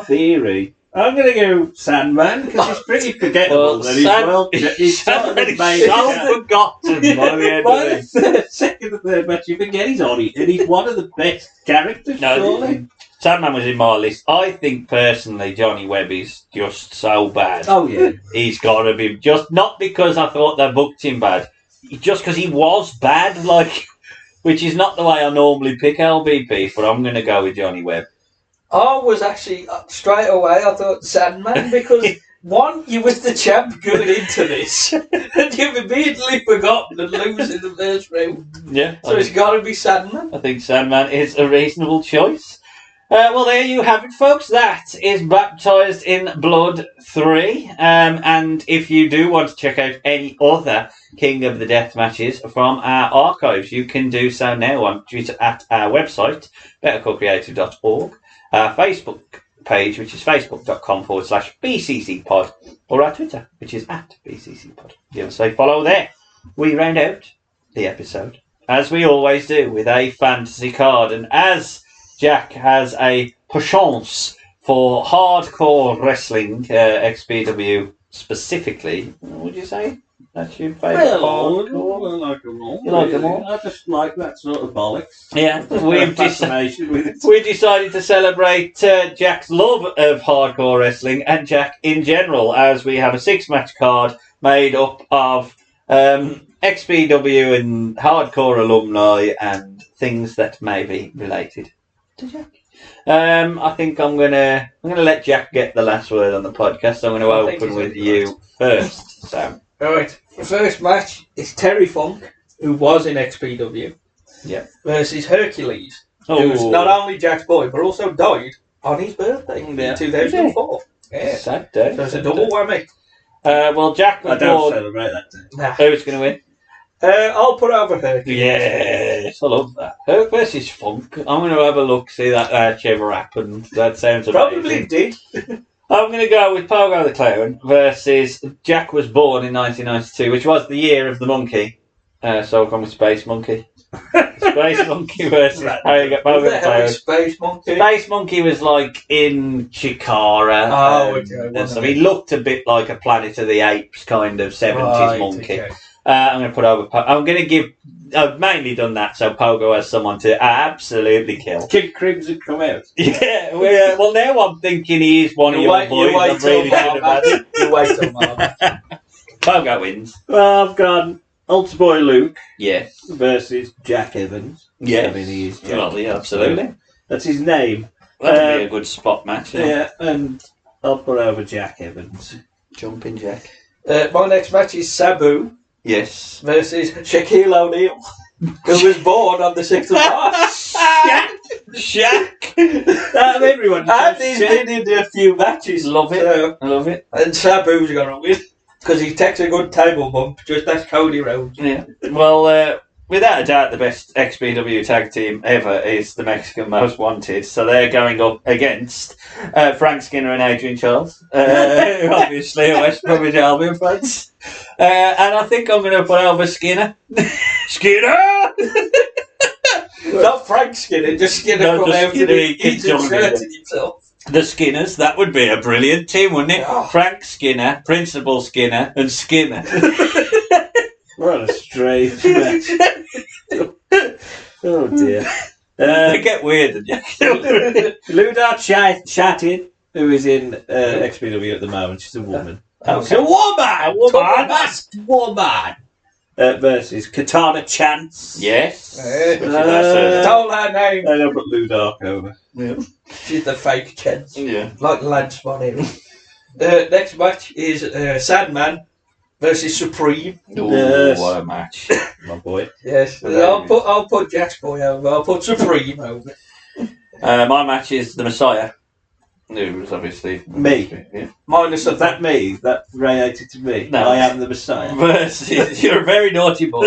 C: theory. I'm going to go Sandman because he's pretty forgettable. He's sort of
A: so forgotten by the end of
C: the second and third match. You forget he's on it, and he's one of the best characters. Surely.
A: Sandman was in my list. I think personally, Johnny Webb is just so bad.
C: Oh yeah,
A: he's got to be just not because I thought they booked him bad, just because he was bad. Which is not the way I normally pick LVP, but I'm going to go with Johnny Webb.
B: I was actually, straight away, I thought Sandman, because one, you was the champ going into this, and you've immediately forgotten and losing the first round.
A: Yeah.
B: So it's got to be Sandman.
A: I think Sandman is a reasonable choice. Well, there you have it, folks. That is Baptised in Blood 3. And if you do want to check out any other King of the Death matches from our archives, you can do so now on Twitter at our website, bettercallcreative.org. Our Facebook page, which is facebook.com/BCCpod, or our Twitter, which is at BCCpod. Give us a follow there. We round out the episode, as we always do, with a fantasy card. And as Jack has a penchant for hardcore wrestling, XPW specifically, would you say? That's your favourite hardcore?
C: I like them all.
A: You like them all?
C: I just like that sort of bollocks.
A: Yeah,
C: Fascination with it.
A: We decided to celebrate Jack's love of hardcore wrestling and Jack in general, as we have a 6-match card made up of XPW and hardcore alumni and things that may be related to Jack. I think I'm gonna let Jack get the last word on the podcast. So I'm going to open with you first, Sam.
B: Right, the first match is Terry Funk, who was in XPW, versus Hercules, who's not only Jack's boy but also died on his birthday in 2004. Yeah,
A: sad day.
B: So it's a double whammy.
A: Well, Jack was
C: I don't
A: born.
C: celebrate that day.
B: Nah.
A: Who's going to win?
B: I'll put over Hercules.
A: Yes, I love that. Herc versus Funk. I'm going to have a look, see that ever happened. That sounds amazing.
B: Probably did.
A: I'm going to go with Pogo the Clown versus Jack was born in 1992, which was the year of the monkey. So I'll come with Space Monkey. Space Monkey versus Pogo the Clown.
B: Space Monkey?
A: Space Monkey was like in Chikara.
B: Okay.
A: So he looked a bit like a Planet of the Apes kind of 70s monkey.
B: Okay.
A: I'm going to put over. I'm going to give. I've mainly done that so Pogo has someone to absolutely kill.
C: King Crimson come out.
A: Yeah. Well, now I'm thinking he is one of your boys. I'm really good about it.
B: You wait till my
A: Pogo wins.
C: Well, I've gone Altar Boy Luke.
A: Yes.
C: Versus Jack Evans.
A: Yeah.
C: I mean, he is Jack.
A: Well, yeah, absolutely.
C: That's his name.
A: That'd be a good spot match.
C: Yeah, and I'll put over Jack Evans.
A: Jumping Jack.
B: My next match is Sabu.
A: Yes.
B: Versus Shaquille O'Neal, who was born on the 6th of March.
A: Shaq.
C: Everyone.
B: And he's been in a few matches.
A: Love it. I love it.
B: And Sabu's going to win because he takes a good table bump, just as Cody Rhodes.
A: Yeah. Well, without a doubt, the best XPW tag team ever is the Mexican Most Wanted. So they're going up against Frank Skinner and Adrian Charles, who obviously are West Bromwich Albion fans. And I think I'm going to put over Skinner. Skinner!
B: Not Frank Skinner, just Skinner
A: No,
B: come
A: just
B: out
A: Skinner,
B: and
A: he
B: he's
A: keeps
B: inserting himself.
A: The Skinners, that would be a brilliant team, wouldn't it?
B: Oh.
A: Frank Skinner, Principal Skinner, and Skinner.
C: What a strange match. Oh dear.
A: They get weird, don't you?
C: Ludar Shatin, who is in XPW at the moment, she's a woman.
A: Okay.
C: A woman!
B: Masked
C: woman! Versus Katana Chance.
A: Yes.
B: Told her name.
C: I'm going to put Ludark over.
A: Yeah.
B: She's the fake chance.
A: Yeah.
B: Like Lance Bonner. Next match is Sandman versus Supreme.
A: Ooh,
C: Yes.
A: what a match.
C: My boy.
B: Yes. I'll put Jack's boy over. I'll put Supreme over.
A: My match is the Messiah. Who was obviously
C: Me.
A: Yeah.
B: Minus of
C: That me? That related to me?
A: No.
C: I am the Messiah.
A: Versus, you're a very naughty boy.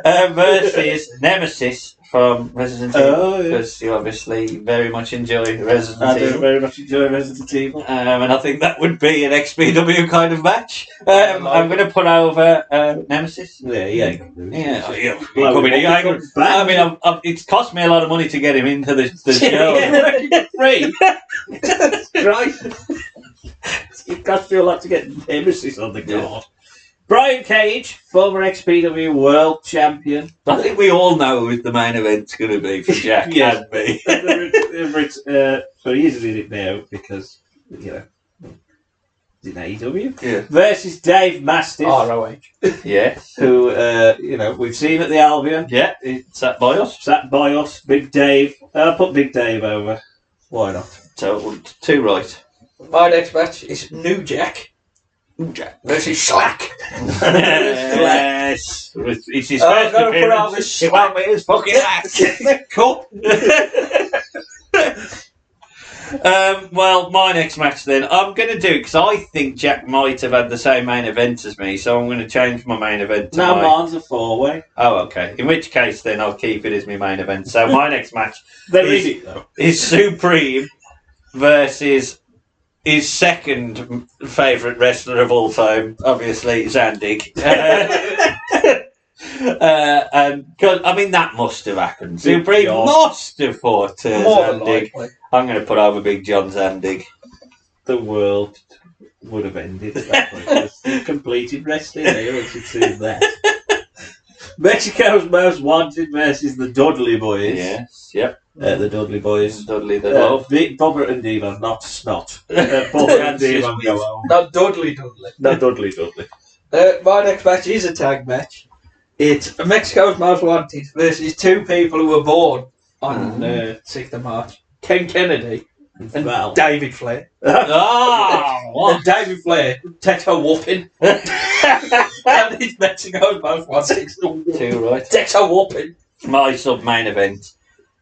A: Versus Nemesis from Resident Evil.
C: Oh, yeah.
A: Because you obviously very much enjoy Resident
C: I do
A: Evil.
C: very much enjoy Resident Evil.
A: And I think that would be an XPW kind of match. I'm going to put over Nemesis.
C: Yeah, he ain't going to lose.
A: It's cost me a lot of money to get him into the show.
C: Free. Right. It cost me a lot to get Nemesis on the card. Brian Cage, former XPW World Champion.
A: I think we all know who the main event's going to be for Jack and me.
C: So he isn't in it now because, you know, he's in AEW.
A: Yeah.
C: Versus Dave Mastiff.
B: ROH.
A: Yes.
C: Who, you know, we've seen at the Albion.
A: Yeah, it's sat by us.
C: Sat by us, Big Dave. I'll put Big Dave over. Why not?
A: So, two right.
B: My next match is New Jack. Versus Slack.
A: Yes. It's his
B: I'm
A: first
B: going to put on
A: appearance.
B: this
A: He won't be his fucking act.
B: cup.
A: Well, my next match then, I'm going to do because I think Jack might have had the same main event as me, so I'm going to change my main event to
C: No, mine's a four-way.
A: Oh, okay. In which case, then I'll keep it as my main event. So my next match is Supreme versus his second favourite wrestler of all time, obviously Zandig. And I mean, that must have happened.
C: Big
A: Supreme
C: John.
A: must have fought
B: More than
A: Zandig.
B: likely.
A: I'm going to put over Big John Zandig.
C: The world would have ended at that point. There's completed wrestling here, once you've seen that. Mexico's Most Wanted versus the Dudley Boys.
A: Yes, yep.
C: The Dudley Boys.
A: Dudley the Love.
C: Bobber and Devon, not Snot. Bobber and Devon go home.
B: Not Dudley.
C: No, Dudley.
B: My next match is a tag match. It's Mexico's Most Wanted versus two people who were born on 6th of March. Ken Kennedy and David Flair. And David Flair takes a whooping. And he's Mexico's Most Wanted.
A: Too right.
B: Takes a whooping.
A: My sub-main event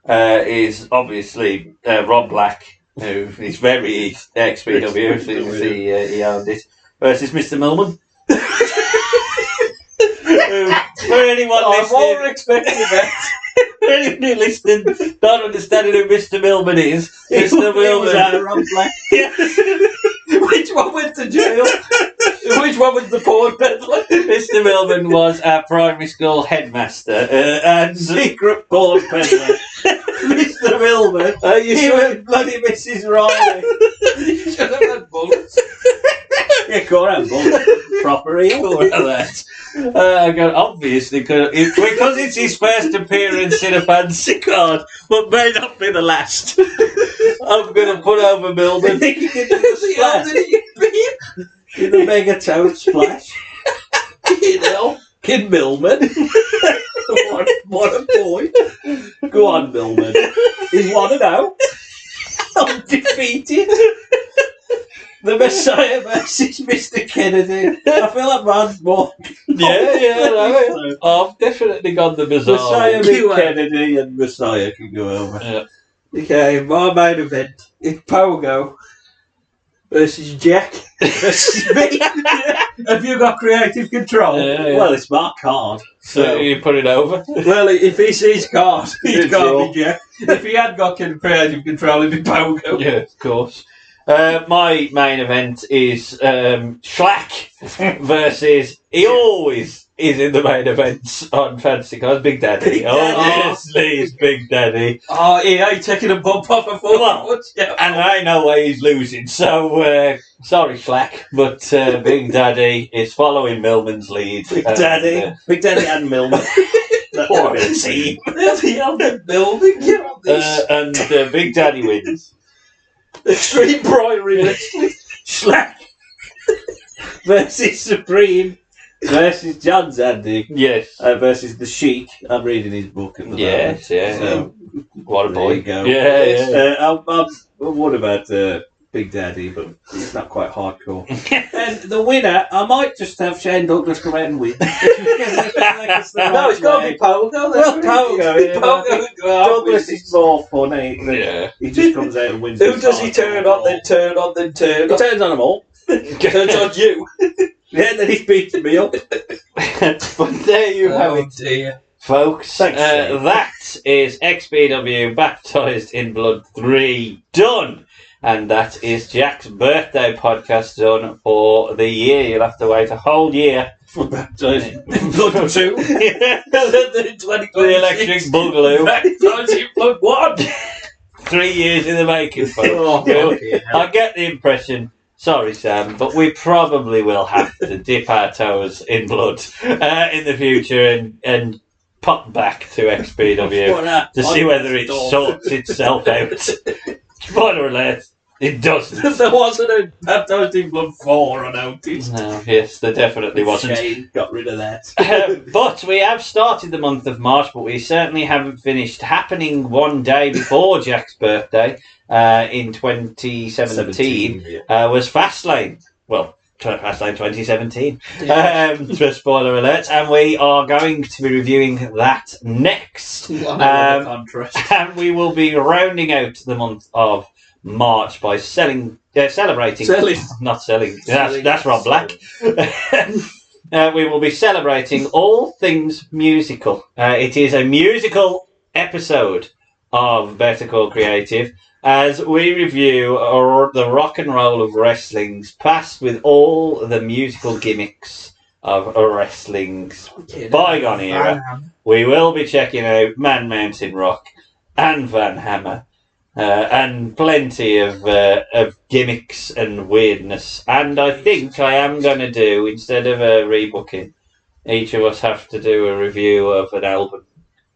A: is obviously Rob Black, who is very XPW since he owned it, versus Mr. Millman. For anyone listening,
B: more expecting that.
A: for anyone listening, not understanding who Mr. Millman is, Mr. Millman.
C: Rob Black.
B: Which one went to jail? Which one was the porn peddler?
A: Mr. Millman was our primary school headmaster and
C: Secret porn peddler. Mr. Millman.
A: you
C: He was bloody Mrs. Riley.
B: You should have had bullets.
C: Yeah, go on, bullets. Proper eel.
A: that. Obviously, because it's his first appearance in a fancy card, but may not be the last. I'm going to put over Millman.
C: In the mega toad splash. Kid Millman. what a boy. Go on, Millman. He's 1-0. Undefeated. The Messiah versus Mr. Kennedy. I feel like man's more.
A: No, I've definitely got the Messiah.
C: Messiah, Kennedy, and Messiah can go over.
A: Yeah.
B: Okay, my main event is Pogo versus Jack versus me. Have you got creative control?
A: Yeah.
C: Well, it's my card.
A: So you put it over?
B: Well, if he sees card, he's got me, Jack. If he had got creative control, it'd be Pogo.
A: Yeah, of course. My main event is Schlack versus. He always is in the main events on Fantasy Cards. Big Daddy.
B: Big Daddy.
A: Obviously, he's Big Daddy.
B: Oh, yeah, he's taking a bump off a foot.
A: And I know why he's losing. So, sorry, Schlack, but Big Daddy is following Millman's lead.
C: Big Daddy and Millman.
A: What a team.
B: They'll be on the building. Get on this.
A: And Big Daddy wins.
B: Extreme Bribery Wrestling.
C: Schlack versus Supreme versus John Zandig.
A: Yes.
C: Versus the Sheik. I'm reading his book at the moment.
A: Yes, yeah.
C: So,
A: What a boy.
C: there you go.
A: Yeah.
C: What about Big Daddy, but he's not quite hardcore. And the winner, I might just have Shane Douglas come out and win.
B: No, it's got to be Pogo.
C: Well, Pogo, yeah, Douglas is more funny.
A: Yeah.
C: He just comes out and wins.
B: Who does he turn on, then turn on, then turn
C: He
B: on?
C: turns on them all.
B: Turns on you.
C: Yeah, then he's beating me up.
A: But there you have it,
B: Dear.
A: folks.
C: Thanks, Shane.
A: That is XPW Baptised in Blood 3 done. And that is Jack's birthday podcast done for the year. You'll have to wait a whole year
C: For Baptised in Blood 2.
A: The Electric Boogaloo.
B: Baptised in Blood 1.
A: 3 years in the making, folks.
C: Oh, fucking hell.
A: I get the impression, sorry Sam, but we probably will have to dip our toes in blood in the future and pop back to XPW to see whether it sorts itself out. Spoiler alert, it doesn't.
B: There wasn't a Baptised in Blood 4 I noticed.
A: No, yes, there definitely wasn't.
C: Shane got rid of that.
A: But we have started the month of March, but we certainly haven't finished. Happening one day before Jack's birthday in 2017 was Fastlane. Well, Fastlane 2017. For spoiler alert. And we are going to be reviewing that next. And we will be rounding out the month of March by celebrating. Not selling. That's Rob Black. We will be celebrating all things musical. It is a musical episode of Better Call Creative as we review the rock and roll of wrestling's past with all the musical gimmicks of wrestling's bygone era. We will be checking out Man Mountain Rock and Van Hammer. And plenty of gimmicks and weirdness. And I think I am going to do, instead of a rebooking, each of us have to do a review of an album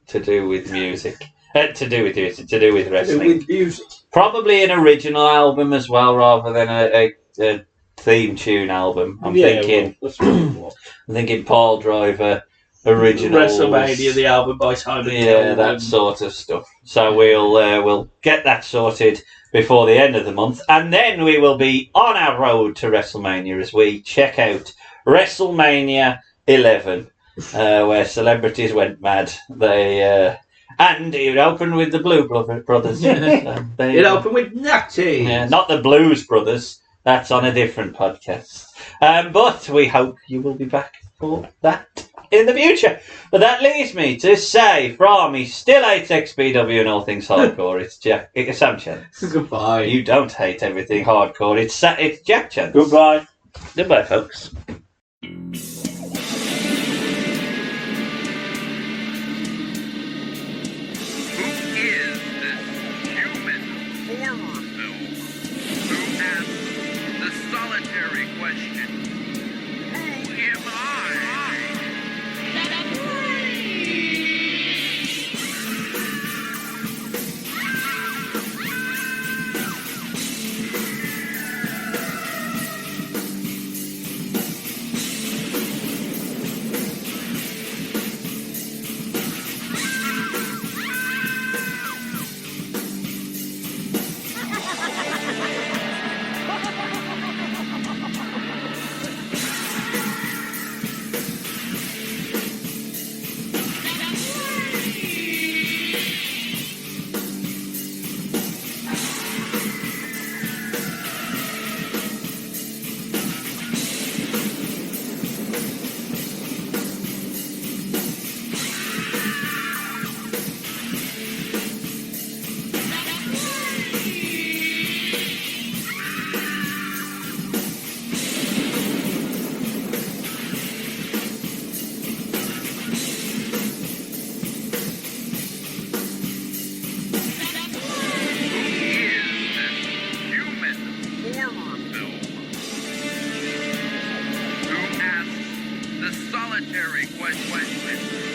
A: to do with music. To do with wrestling.
B: With music.
A: Probably an original album as well, rather than a theme tune album. I'm thinking Paul Driver originals,
B: WrestleMania, the album by Simon.
A: Yeah, that sort of stuff. So we'll get that sorted before the end of the month, and then we will be on our road to WrestleMania as we check out WrestleMania 11, where celebrities went mad. And it opened with the Blue Brothers.
B: It opened with Natty.
A: Yeah, not the Blues Brothers. That's on a different podcast. But we hope you will be back for that in the future. But that leaves me to say, from he still hates XPW and all things hardcore, it's Sam Chance.
B: Goodbye.
A: You don't hate everything hardcore. It's Jack Chance.
C: Goodbye.
A: Goodbye, folks.
E: Solitary question.